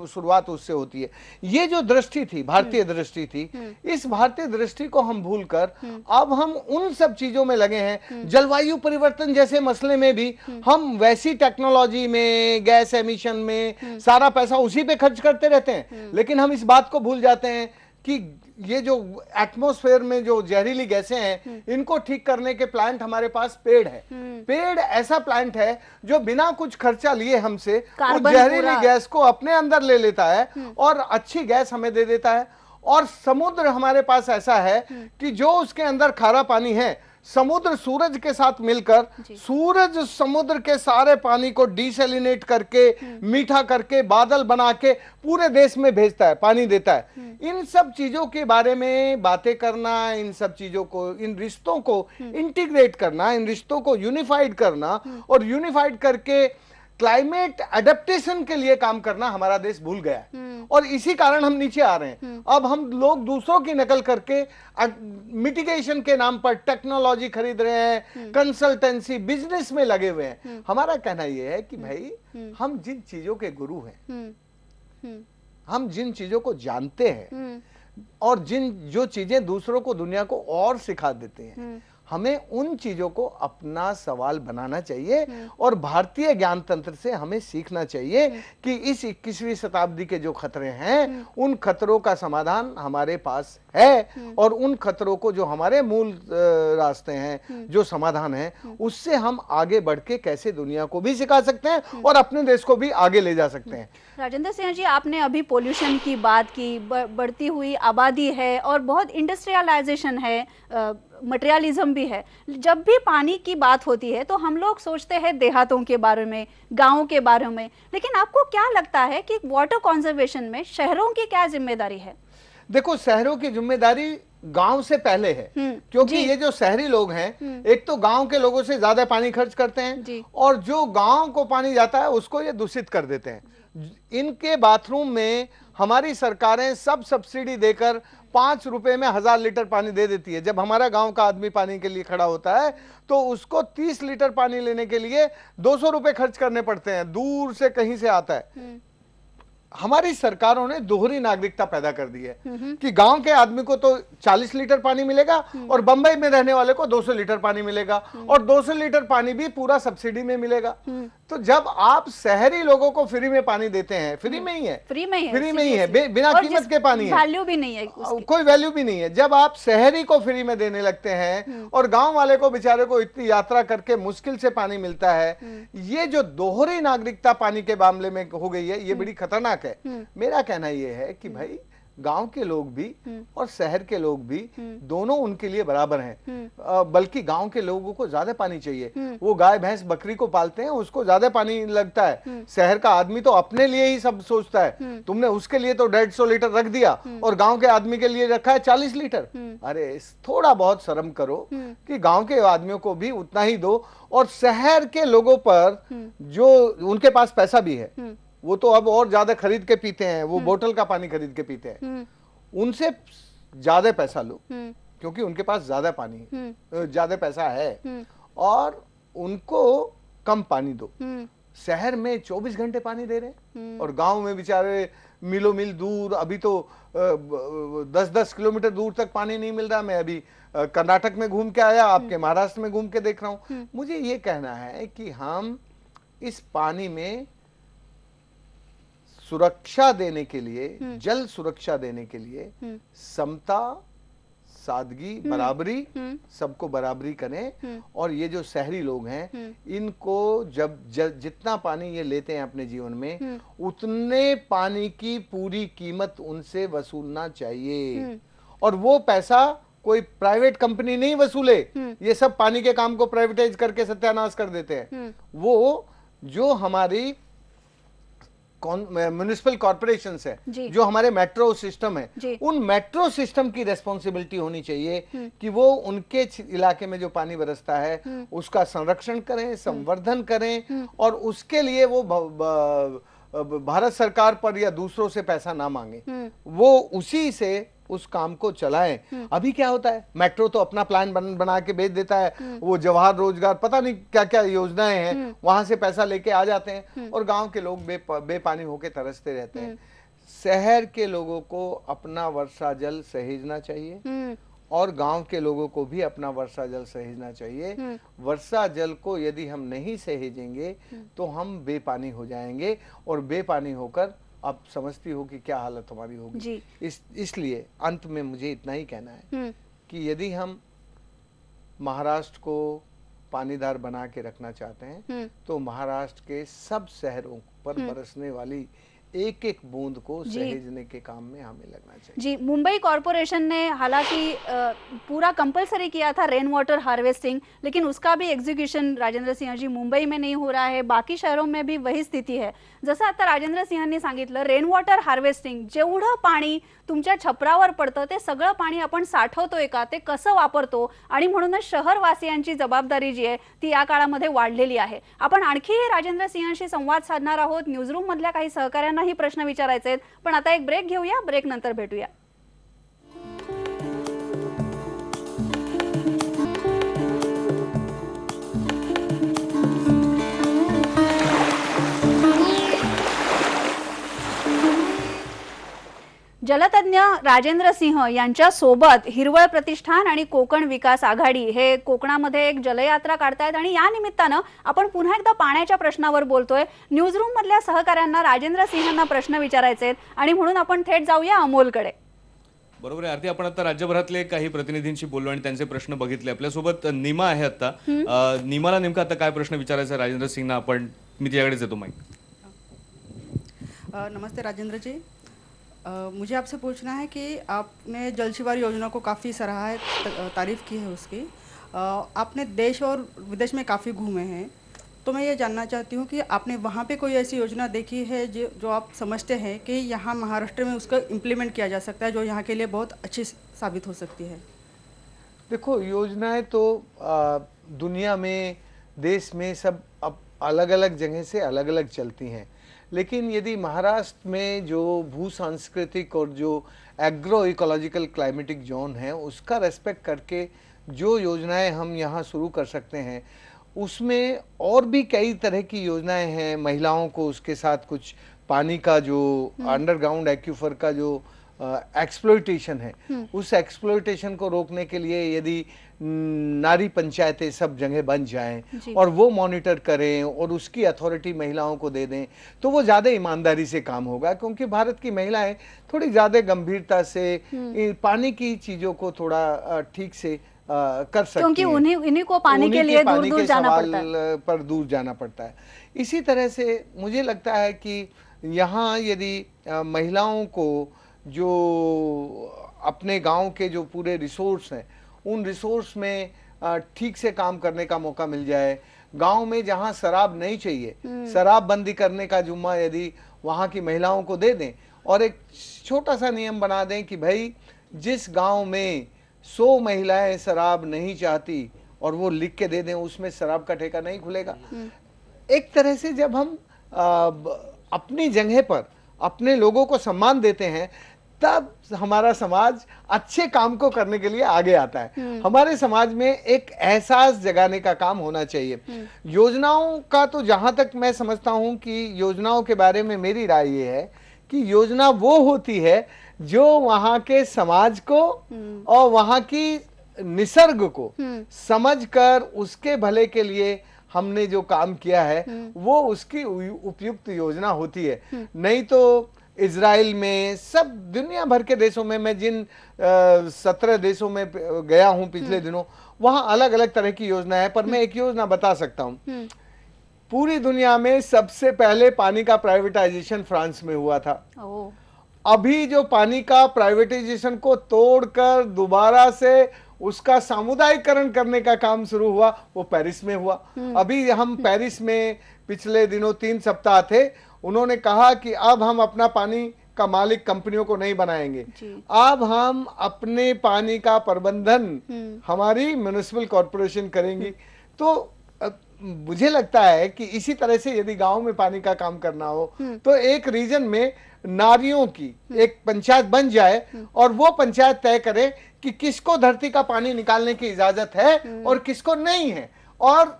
शुरुआत उससे होती है। ये जो दृष्टि थी, भारतीय दृष्टि थी, इस भारतीय दृष्टि को हम भूलकर अब हम उन सब चीजों में लगे हैं। जलवायु परिवर्तन जैसे मसले में भी हम वैसी टेक्नोलॉजी में, गैस एमिशन में सारा पैसा उसी पे खर्च करते रहते हैं, लेकिन हम इस बात को भूल जाते हैं कि ये जो एटमॉस्फेयर में जो जहरीली गैसें हैं, इनको ठीक करने के प्लांट हमारे पास पेड़ है। पेड़ ऐसा प्लांट है जो बिना कुछ खर्चा लिए हमसे उस जहरीली गैस को अपने अंदर ले लेता है और अच्छी गैस हमें दे देता है। और समुद्र हमारे पास ऐसा है कि जो उसके अंदर खारा पानी है, समुद्र सूरज के साथ मिलकर सूरज समुद्र के सारे पानी को डिसैलिनेट करके मीठा करके बादल बना के पूरे देश में भेजता है, पानी देता है। इन सब चीजों के बारे में बातें करना, इन सब चीजों को, इन रिश्तों को इंटीग्रेट करना, इन रिश्तों को यूनिफाइड करना और यूनिफाइड करके क्लाइमेट एडेप्टेशन के लिए काम करना हमारा देश भूल गया है। और इसी कारण हम नीचे आ रहे हैं। अब हम लोग दूसरों की नकल करके मिटिगेशन के नाम पर टेक्नोलॉजी खरीद रहे हैं, कंसल्टेंसी बिजनेस में लगे हुए हैं। हमारा कहना यह है कि भाई, हम जिन चीजों के गुरु हैं, हम जिन चीजों को जानते हैं और जो चीजें दूसरों को, दुनिया को और सिखा देते हैं, हमें उन चीजों को अपना सवाल बनाना चाहिए और भारतीय ज्ञान तंत्र से हमें सीखना चाहिए कि इस 21वीं शताब्दी के जो खतरे हैं, उन खतरों का समाधान हमारे पास है और उन खतरों को, जो हमारे मूल रास्ते हैं, जो समाधान है, उससे हम आगे बढ़ के कैसे दुनिया को भी सिखा सकते हैं और अपने देश को भी आगे ले जा सकते हैं। राजेंद्र सिंह जी, आपने अभी पोल्यूशन की बात की, बढ़ती हुई आबादी है और बहुत इंडस्ट्रियलाइजेशन है, मटेरियलिज्म भी है। जब भी पानी की बात होती है तो हम लोग सोचते हैं देहातों के बारे में, गांवों के बारे में, लेकिन आपको क्या लगता है कि वाटर कंजर्वेशन में शहरों की क्या जिम्मेदारी है? देखो, शहरों की जिम्मेदारी गांव से पहले है, क्योंकि ये जो शहरी लोग हैं, एक तो गांव के लोगों से ज्यादा पानी खर्च करते हैं और जो गांव को पानी जाता है उसको ये दूषित कर देते हैं। इनके बाथरूम में हमारी सरकारें सब सब्सिडी देकर 5 रुपए में 1000 लीटर पानी दे देती है। जब हमारा गांव का आदमी पानी के लिए खड़ा होता है तो उसको 30 लीटर पानी लेने के लिए 200 रुपए खर्च करने पड़ते हैं, दूर से कहीं से आता है। हमारी सरकारों ने दोहरी नागरिकता पैदा कर दी है कि गांव के आदमी को तो 40 लीटर पानी मिलेगा और बंबई में रहने वाले को 200 लीटर पानी मिलेगा और 200 लीटर पानी भी पूरा सब्सिडी में मिलेगा। तो जब आप शहरी लोगों को फ्री में पानी देते हैं, फ्री में ही है, फ्री में ही है, बिना कीमत के पानी है, वैल्यू भी नहीं है, कोई वैल्यू भी नहीं है। जब आप शहरी को फ्री में देने लगते हैं और गांव वाले को, बेचारे को इतनी यात्रा करके मुश्किल से पानी मिलता है, ये जो दोहरी नागरिकता पानी के मामले में हो गई है, ये बड़ी खतरनाक है। मेरा कहना यह है कि भाई, गांव के लोग भी और शहर के लोग भी, दोनों उनके लिए बराबर हैं। बल्कि गांव के लोगों को ज्यादा पानी चाहिए। वो गाय भैंस बकरी को पालते हैं, उसको ज्यादा पानी लगता है। शहर का आदमी तो अपने लिए ही सब सोचता है। तुमने उसके लिए तो 150 लीटर रख दिया और गांव के आदमी के लिए रखा है 40 लीटर। अरे थोड़ा बहुत शर्म करो कि गांव के आदमियों को भी उतना ही दो। और शहर के लोगों पर, जो उनके पास पैसा भी है, वो तो अब और ज्यादा खरीद के पीते हैं, वो बोतल का पानी खरीद के पीते हैं। उनसे ज्यादा पैसा लो, क्योंकि उनके पास ज्यादा पानी है, ज्यादा पैसा है, और उनको कम पानी दो। शहर में 24 घंटे पानी दे रहे हैं और गांव में बेचारे मीलों मील दूर, अभी तो 10-10 किलोमीटर दूर तक पानी नहीं मिल रहा। मैं अभी कर्नाटक में घूम के आया, आपके महाराष्ट्र में घूम के देख रहा हूं। मुझे ये कहना है कि हम इस पानी में सुरक्षा देने के लिए, जल सुरक्षा देने के लिए समता, सादगी, बराबरी, सबको बराबरी करें। और ये जो शहरी लोग हैं, इनको जब जितना पानी ये लेते हैं अपने जीवन में, उतने पानी की पूरी कीमत उनसे वसूलना चाहिए। और वो पैसा कोई प्राइवेट कंपनी नहीं वसूले। ये सब पानी के काम को प्राइवेटाइज करके सत्यानाश कर देते हैं। वो जो हमारी म्युनिसिपल कॉर्पोरेशंस है, जो हमारे मेट्रो सिस्टम है, उन मेट्रो सिस्टम की रेस्पॉन्सिबिलिटी होनी चाहिए कि वो उनके इलाके में जो पानी बरसता है उसका संरक्षण करें, संवर्धन करें, और उसके लिए वो भारत सरकार पर या दूसरों से पैसा ना मांगे। वो उसी से उस काम को चलाएं। अभी क्या होता है, मेट्रो तो अपना प्लान बना के भेज देता है, वो जवाहर रोजगार पता नहीं क्या क्या योजनाएं हैं, वहां से पैसा लेके आ जाते हैं और गांव के लोग बेपानी होके तरसते रहते हैं। शहर के लोगों को अपना वर्षा जल सहेजना चाहिए और गांव के लोगों को भी अपना वर्षा जल सहेजना चाहिए। वर्षा जल को यदि हम नहीं सहेजेंगे तो हम बेपानी हो जाएंगे और बेपानी होकर आप समझती हो कि क्या हालत हमारी होगी। इसलिए अंत में मुझे इतना ही कहना है कि यदि हम महाराष्ट्र को पानीदार बना के रखना चाहते हैं तो महाराष्ट्र के सब शहरों पर बरसने वाली एक एक बूंद को सहेजने के काम में हमें लगना चाहिए। जी, मुंबई कॉरपोरेशन ने हालांकि पूरा कंपलसरी किया था रेन वाटर हार्वेस्टिंग, लेकिन उसका भी एग्जीक्यूशन राजेंद्र सिंह जी मुंबई में नहीं हो रहा आहे, बाकी शहरों में भी वही स्थिती है। जसं आता राजेंद्र सिंहांनी सांगितलं, रेन वॉटर हार्वेस्टिंग, जेवढं पाणी तुमच्या छपरावर पडतं ते सगळं पाणी आपण साठवतोय का, ते कसं वापरतो, आणि म्हणूनच शहरवासियांची जबाबदारी जी आहे ती या काळामध्ये वाढलेली आहे। आपण आणखी राजेंद्र सिंहांशी संवाद साधणार आहोत, न्यूजरूम मधल्या काही सहकाऱ्यांनाही प्रश्न विचारायचे आहेत, पण आता एक ब्रेक घेऊया, ब्रेक नंतर भेटूया। जलतज्ञ राजेंद्र सिंह यांच्या सोबत हिरवळ प्रतिष्ठान आणि कोकण विकास आघाडी हे कोकणामध्ये एक जलयात्रा काढतायत आणि या निमित्तानं आपण पुन्हा एकदा पाण्याच्या प्रश्नावर बोलतोय। न्यूजरूम मधल्या सहकाऱ्यांना राजेंद्र सिंहांना प्रश्न विचारायचे आहेत आणि म्हणून आपण थेट जाऊया अमोलकडे। बरोबर आहे आरती, आपण आता राज्यभरातले काही प्रतिनिधींशी बोललो आणि त्यांचे प्रश्न बघितले। आपल्यासोबत निमा आहे आता, निमाला नेमका आता काय प्रश्न विचारायचा राजेंद्र सिंहना, आपण मी तिच्याकडेच येतो माईक। नमस्ते राजेंद्र जी, मुझे आपसे पूछना है कि आपने जल शिवार योजना को काफ़ी सराहा है, तारीफ़ की है उसकी। आपने देश और विदेश में काफ़ी घूमे हैं, तो मैं ये जानना चाहती हूँ कि आपने वहाँ पे कोई ऐसी योजना देखी है जो आप समझते हैं कि यहाँ महाराष्ट्र में उसका इम्प्लीमेंट किया जा सकता है, जो यहाँ के लिए बहुत अच्छी साबित हो सकती है? देखो, योजनाएं तो दुनिया में, देश में सब अब अलग अलग जगह से अलग अलग चलती हैं, लेकिन यदि महाराष्ट्र में जो भू सांस्कृतिक और जो एग्रो इकोलॉजिकल क्लाइमेटिक जोन है उसका रेस्पेक्ट करके जो योजनाएं हम यहाँ शुरू कर सकते हैं, उसमें और भी कई तरह की योजनाएं हैं। महिलाओं को उसके साथ कुछ पानी का जो अंडरग्राउंड एक्यूफर का जो एक्सप्लॉइटेशन है, उस एक्सप्लॉइटेशन को रोकने के लिए यदि नारी पंचायतें सब जगह बन जाएं और वो मॉनिटर करें और उसकी अथॉरिटी महिलाओं को दे दें, तो वो ज़्यादा ईमानदारी से काम होगा। क्योंकि भारत की महिलाएं थोड़ी ज़्यादा गंभीरता से पानी की चीज़ों को थोड़ा ठीक से कर सकती हैं, क्योंकि इन्हीं को पानी के लिए दूर दूर जाना पड़ता है, पर दूर जाना पड़ता है। इसी तरह से मुझे लगता है कि यहाँ यदि महिलाओं को जो अपने गांव के जो पूरे रिसोर्स हैं, उन रिसोर्स में ठीक से काम करने का मौका मिल जाए, गांव में जहां शराब नहीं चाहिए, शराब बंदी करने का जुम्मा यदि वहां की महिलाओं को दे दें और एक छोटा सा नियम बना दें कि भाई जिस गांव में 100 महिलाएं शराब नहीं चाहती और वो लिख के दे दें, उसमें शराब का ठेका नहीं खुलेगा। एक तरह से जब हम अपनी जगह पर अपने लोगों को सम्मान देते हैं, तब हमारा समाज अच्छे काम को करने के लिए आगे आता है। हमारे समाज में एक एहसास जगाने का काम होना चाहिए। योजनाओं का तो जहां तक मैं समझता हूं कि योजनाओं के बारे में मेरी राय ये है कि योजना वो होती है जो वहां के समाज को और वहां की निसर्ग को समझकर उसके भले के लिए हमने जो काम किया है वो उसकी उपयुक्त योजना होती है। नहीं तो इजराइल में, सब दुनिया भर के देशों में, मैं जिन 17 देशों में गया हूं पिछले दिनों, वहां अलग अलग तरह की योजना है। पर मैं एक योजना बता सकता हूं, पूरी दुनिया में सबसे पहले पानी का प्राइवेटाइजेशन फ्रांस में हुआ था। अभी जो पानी का प्राइवेटाइजेशन को तोड़कर दोबारा से उसका सामुदायिकरण करने का काम शुरू हुआ, वो पेरिस में हुआ। अभी हम पेरिस में पिछले दिनों 3 सप्ताह थे, उन्होंने कहा कि अब हम अपना पानी का मालिक कंपनियों को नहीं बनाएंगे, अब हम अपने पानी का प्रबंधन हमारी म्युनिसिपल कॉर्पोरेशन करेंगी। तो मुझे लगता है कि इसी तरह से यदि गांव में पानी का काम करना हो तो एक रीजन में नारियों की एक पंचायत बन जाए और वो पंचायत तय करे कि किसको धरती का पानी निकालने की इजाजत है और किसको नहीं है। और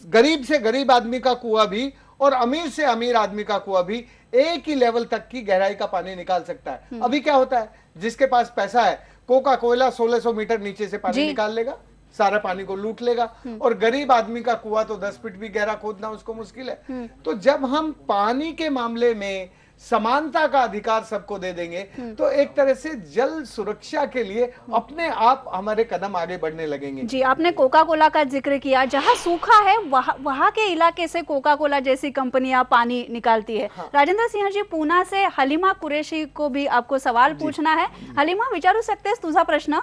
गरीब से गरीब आदमी का कुआं भी और अमीर से अमीर आदमी का कुआं भी एक ही लेवल तक की गहराई का पानी निकाल सकता है। अभी क्या होता है, जिसके पास पैसा है कोका कोयला 1600 मीटर नीचे से पानी निकाल लेगा, सारा पानी को लूट लेगा, और गरीब आदमी का कुआं तो 10 फीट भी गहरा खोदना उसको मुश्किल है। तो जब हम पानी के मामले में समानता का अधिकार सबको दे देंगे तो एक तरह से जल सुरक्षा के लिए अपने आप हमारे कदम आगे बढ़ने लगेंगे। जी, आपने कोका कोला का जिक्र किया, जहाँ सूखा है वहाँ के इलाके से कोका कोला जैसी कंपनियां पानी निकालती है। राजेंद्र सिंह जी, पुणे से हलीमा कुरेशी को भी आपको सवाल पूछना है। हलीमा, विचारू शकतेस तुझा प्रश्न?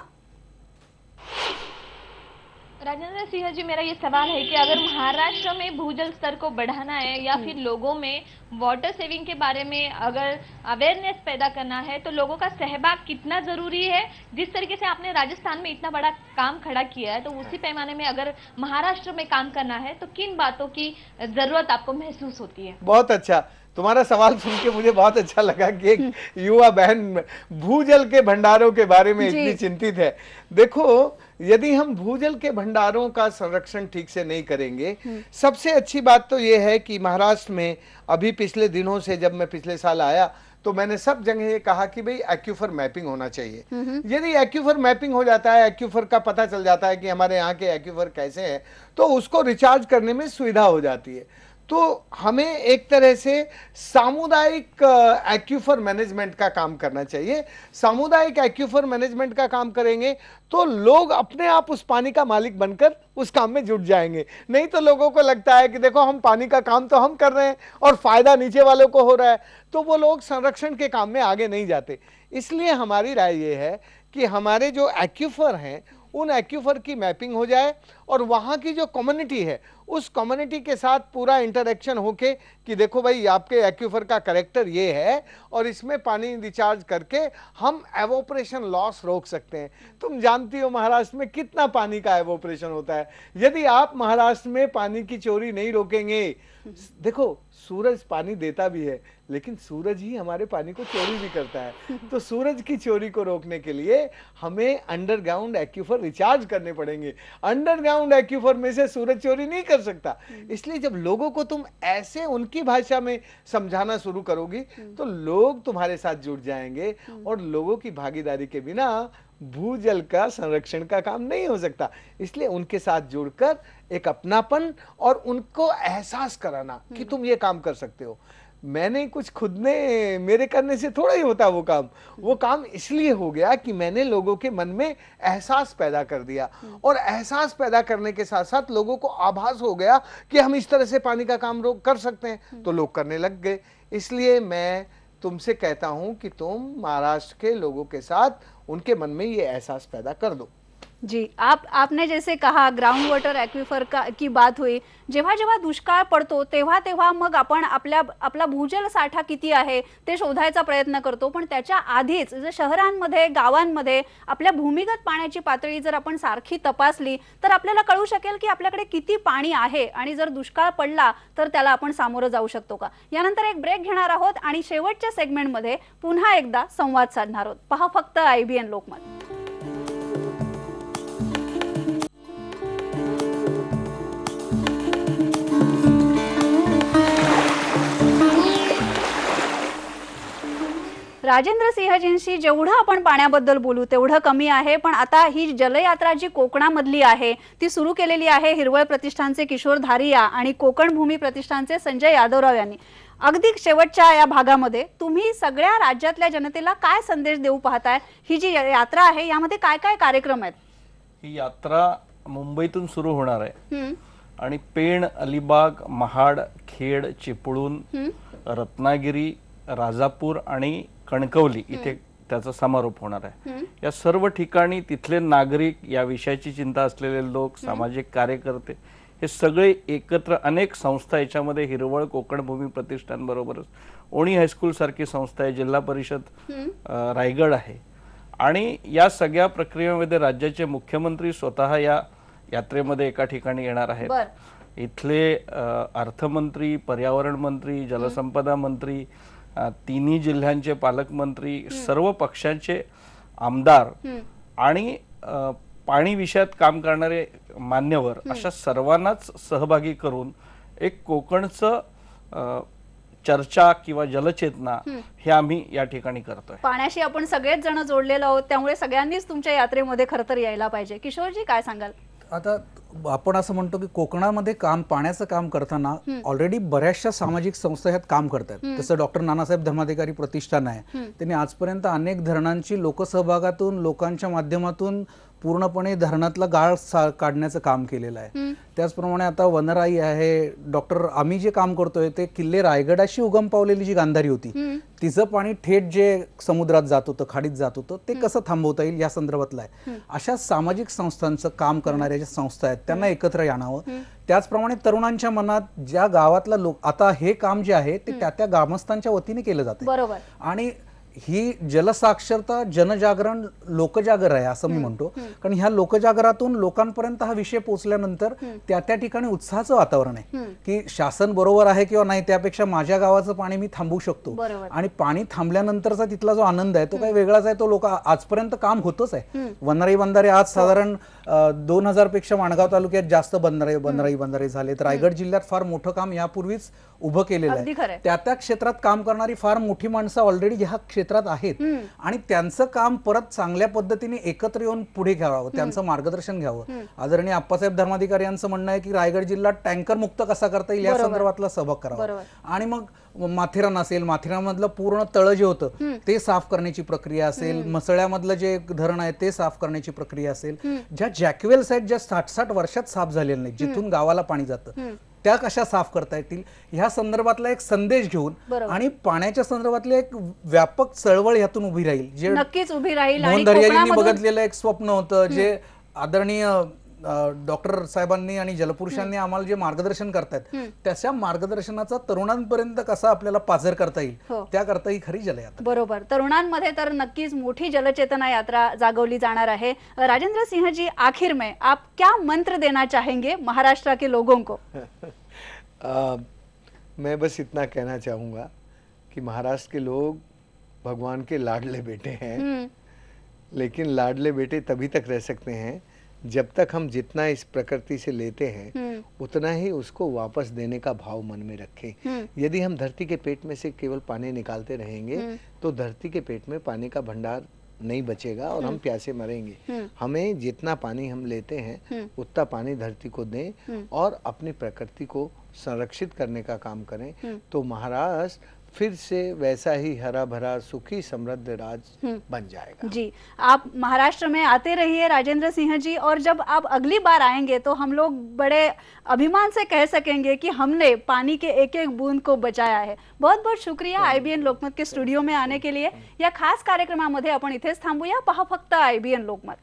राजेंद्र सिंह जी, मेरा ये सवाल है कि अगर महाराष्ट्र में भूजल स्तर को बढ़ाना है या फिर लोगों में वाटर सेविंग के बारे में अगर अवेयरनेस पैदा करना है तो लोगों का सहभाग कितना जरूरी है? जिस तरीके से आपने राजस्थान में इतना बड़ा काम खड़ा किया है तो उसी पैमाने में अगर महाराष्ट्र में काम करना है तो किन बातों की जरूरत आपको महसूस होती है? बहुत अच्छा, तुम्हारा सवाल सुन के मुझे बहुत अच्छा लगा कि एक युवा बहन भूजल के भंडारों के बारे में इतनी चिंतित है। देखो, यदि हम भूजल के भंडारों का संरक्षण ठीक से नहीं करेंगे, सबसे अच्छी बात तो यह है कि महाराष्ट्र में अभी पिछले दिनों से, जब मैं पिछले साल आया तो मैंने सब जगह ये कहा कि भाई एक्यूफर मैपिंग होना चाहिए। यदि एक्यूफर मैपिंग हो जाता है, एक्यूफर का पता चल जाता है कि हमारे यहाँ के एक्यूफर कैसे हैं, तो उसको रिचार्ज करने में सुविधा हो जाती है। तो हमें एक तरह से सामुदायिक एक्यूफर मैनेजमेंट का काम करना चाहिए। सामुदायिक एक्यूफर मैनेजमेंट का काम करेंगे तो लोग अपने आप उस पानी का मालिक बनकर उस काम में जुट जाएंगे। नहीं तो लोगों को लगता है कि देखो, हम पानी का काम तो हम कर रहे हैं और फायदा नीचे वालों को हो रहा है, तो वो लोग संरक्षण के काम में आगे नहीं जाते। इसलिए हमारी राय ये है कि हमारे जो एक्यूफर हैं उन एक्यूफर की मैपिंग हो जाए और वहाँ की जो कम्युनिटी है उस कम्युनिटी के साथ पूरा इंटरेक्शन होके कि देखो भाई, आपके एक्यूफर का कैरेक्टर ये है और इसमें पानी रिचार्ज करके हम एवोपरेशन लॉस रोक सकते हैं। तुम जानती हो महाराष्ट्र में कितना पानी का एवोपरेशन होता है। यदि आप महाराष्ट्र में पानी की चोरी नहीं रोकेंगे, देखो सूरज पानी देता भी है लेकिन सूरज ही हमारे पानी को चोरी भी करता है। तो सूरज की चोरी को रोकने के लिए हमें अंडरग्राउंड एक्यूफर रिचार्ज करने पड़ेंगे। अंडरग्राउंड एक्यूफर में से सूरज चोरी नहीं कर सकता। इसलिए जब लोगों को तुम ऐसे उनकी भाषा में समझाना शुरू करोगी तो लोग तुम्हारे साथ जुड़ जाएंगे, और लोगों की भागीदारी के बिना भूजल का संरक्षण का काम नहीं हो सकता। इसलिए उनके साथ जुड़कर एक अपनापन और उनको एहसास कराना कि तुम ये काम कर सकते हो। मैंने कुछ खुद ने, मेरे करने से थोड़ा ही होता वो काम इसलिए हो गया कि मैंने लोगों के मन में एहसास पैदा कर दिया, और एहसास पैदा करने के साथ साथ लोगों को आभास हो गया कि हम इस तरह से पानी का काम कर सकते हैं, तो लोग करने लग गए। इसलिए मैं तुमसे कहता हूं कि तुम महाराष्ट्र के लोगों के साथ उनके मन में ये एहसास पैदा कर दो। जी, आपने जैसे कहा ग्राउंड वॉटर एक्विफर की बात हुई, जेव्हा जेव्हा दुष्काळ पडतो तेव्हा तेव्हा मग आपण आपला भूजल साठा किती आहे ते शोधायचा प्रयत्न करतो, पण त्याच्या आधीच जर शहरांमध्ये गावांमध्ये आपल्या भूमिगत पाण्याची पातळी जर आपण सारखी तपासली तर आपल्याला कळू शकेल की आपल्याकडे किती पाणी आहे आणि जर दुष्काळ पडला तर त्याला आपण सामोरं जाऊ शकतो का। यानंतर एक ब्रेक घेणार आहोत आणि शेवटच्या सेगमेंटमध्ये पुन्हा एकदा संवाद साधणार आहोत। पहा फक्त IBN लोकमत। राजेंद्र सिंहजींशी जेवढं आपण पाण्याबद्दल बोलू तेवढं कमी आहे, पण आता ही जलयात्रा जी कोकणामधली आहे ती सुरू केलेली आहे हिरवळ प्रतिष्ठानचे किशोर धारिया आणि कोकण भूमी प्रतिष्ठानचे संजय यादवराव यांनी। अगदी शेवटच्या या भागामध्ये तुम्ही सगळ्या राज्यातल्या जनतेला काय संदेश देऊ पाहताय? ही जी यात्रा आहे यामध्ये काय काय कार्यक्रम आहेत? ही यात्रा मुंबईतून सुरू होणार आहे आणि पेण, अलिबाग, महाड, खेड, चिपळूण, रत्नागिरी, राजापूर आणि कणकवली इथे त्याचा समारोप होणार आहे। या सर्व ठिकाणी तिथले नागरिक, या विषयाची चिंता असलेले लोक, सामाजिक कार्यकर्ते हे सगळे एकत्र, अनेक संस्था याच्यामध्ये हिरवळ कोकण भूमी प्रतिष्ठान बरोबरच ओणी हायस्कूल सारखी संस्था आहे, जिल्हा परिषद रायगड आहे, आणि या सगळ्या प्रक्रियेमध्ये राज्याचे मुख्यमंत्री स्वतः या यात्रेमध्ये एका ठिकाणी येणार आहेत. बर. इथले अर्थमंत्री, पर्यावरण मंत्री, जलसंपदा मंत्री, तिन्ही जिल्ह्यांचे पालकमंत्री, सर्व पक्षांचे आमदार आणि पाणी विषयात काम करणारे मान्यवर अशा सर्वांनाच सहभागी करून एक कोकणचं चर्चा किंवा जलचेतना हे आम्ही या ठिकाणी करतोय. पाण्याशी आपण सगळेच जण जोडलेलो आहोत, त्यामुळे सगळ्यांनीच तुमच्या यात्रेमध्ये खरं तर यायला पाहिजे. किशोरजी काय सांगाल? आता आपण असं म्हणतो की कोकणामध्ये पाण्याचं काम करताना ऑलरेडी बऱ्याचशा सामाजिक संस्था ह्यात काम करतात. जसं डॉक्टर नानासाहेब धर्माधिकारी प्रतिष्ठान आहे, त्यांनी आजपर्यंत अनेक धरणांची लोकसहभागातून, लोकांच्या माध्यमातून पूर्णपणे धरणातला गाळ काढण्याचं काम केलेलं आहे. त्याचप्रमाणे आता वनराई आहे. आम्ही जे काम करतोय ते किल्ले रायगडाशी उगम पावलेली जी गांधारी होती, तिचं पाणी थेट जे समुद्रात जात होतं, खाडीत जात होतं, ते कसं थांबवता येईल या संदर्भातलं आहे. अशा सामाजिक संस्थांचं काम करणाऱ्या ज्या संस्था आहेत त्यांना एकत्र आणावं. त्याचप्रमाणे तरुणांच्या मनात ज्या गावातला आता हे काम जे आहे ते त्या ग्रामस्थांच्या वतीने केलं जातं. बरोबर. आणि ही जलसाक्षरता जनजागरण लोकजागर आहे असं मी म्हणतो. कारण ह्या लोकजागरातून लोकांपर्यंत हा विषय पोहोचल्यानंतर त्या ठिकाणी उत्साहाचं वातावरण आहे की शासन बरोबर आहे किंवा नाही, त्यापेक्षा माझ्या गावाचं पाणी मी थांबवू शकतो. आणि पाणी थांबल्यानंतरचा तिथला जो आनंद आहे तो काही वेगळाच आहे. तो लोक आजपर्यंत काम होतच आहे. वनराई बंधारे आज साधारण 2000 पेक्षा माणगाव तालुक्यात जास्त वनराई बंधारे झालेत. रायगड जिल्ह्यात फार मोठं काम यापूर्वीच उभं केलेलं आहे. त्या क्षेत्रात काम करणारी फार मोठी माणसं ऑलरेडी ह्या क्षेत्रात आहेत आणि त्यांचं काम परत चांगल्या पद्धतीने एकत्र येऊन पुढे घ्यावं, त्यांचं मार्गदर्शन घ्यावं. आदरणीय आप्पासाहेब धर्माधिकारी यांचं म्हणणं आहे की रायगड जिल्हा टँकर मुक्त कसा करता येईल या संदर्भातला सहभाग करावा. आणि मग माथेरान असेल, माथेरानमधलं पूर्ण तळ जे होतं ते साफ करण्याची प्रक्रिया असेल, मसळ्यामधलं जे धरण आहे ते साफ करण्याची प्रक्रिया असेल, ज्या जॅक्वेल्स आहेत ज्या 60-60 वर्षात साफ झालेल्या नाही, जिथून गावाला पाणी जातं, त्या कशा साफ करता येतील ह्या संदर्भातला एक संदेश घेऊन आणि पाण्याच्या संदर्भातले एक व्यापक चळवळ यातून उभी राहील. जे नक्कीच उभी राहील. मोहन दर्याजींनी बघितलेलं एक स्वप्न होतं, जे आदरणीय डॉक्टर साहेबांनी आणि जलपुरुषांनी आम्हाला जे मार्गदर्शन करतात त्याच्या मार्गदर्शनाचा तरुणांपर्यंत कसा आपल्याला पाझर करता येईल त्याकरता ही खरी जलयात्रा. बरोबर. तरुणांमध्ये तर नक्कीच मोठी जलचेतना यात्रा जागवली जाणार आहे. राजेंद्र सिंह जी, आखिर में आप क्या मंत्र देना चाहेंगे महाराष्ट्र के लोगों को? मैं बस इतना कहना चाहूँगा कि महाराष्ट्र के लोग भगवान के लाडले बेटे हैं, लेकिन लाडले बेटे तभी तक रह सकते हैं जब तक हम जितना इस प्रकृति से लेते हैं उतना ही उसको वापस देने का भाव मन में रखें. यदि हम धरती के पेट में से केवल पानी निकालते रहेंगे तो धरती के पेट में पानी का भंडार नहीं बचेगा और हम प्यासे मरेंगे. हमें जितना पानी हम लेते हैं उतना पानी धरती को दें और अपनी प्रकृति को संरक्षित करने का काम करें, तो महाराष्ट्र फिर से वैसा ही हरा भरा सुखी समृद्ध राज्य बन जाएगा. जी, आप महाराष्ट्र में आते रहिए राजेंद्र सिंह जी, और जब आप अगली बार आएंगे तो हम लोग बड़े अभिमान से कह सकेंगे कि हमने पानी के एक एक बूंद को बचाया है. बहुत बहुत शुक्रिया IBN लोकमत के स्टुडिओ में आने के लिए. या खास कार्यक्रमामध्ये आपण इथेच थांबूया. पहा फक्त IBN लोकमत.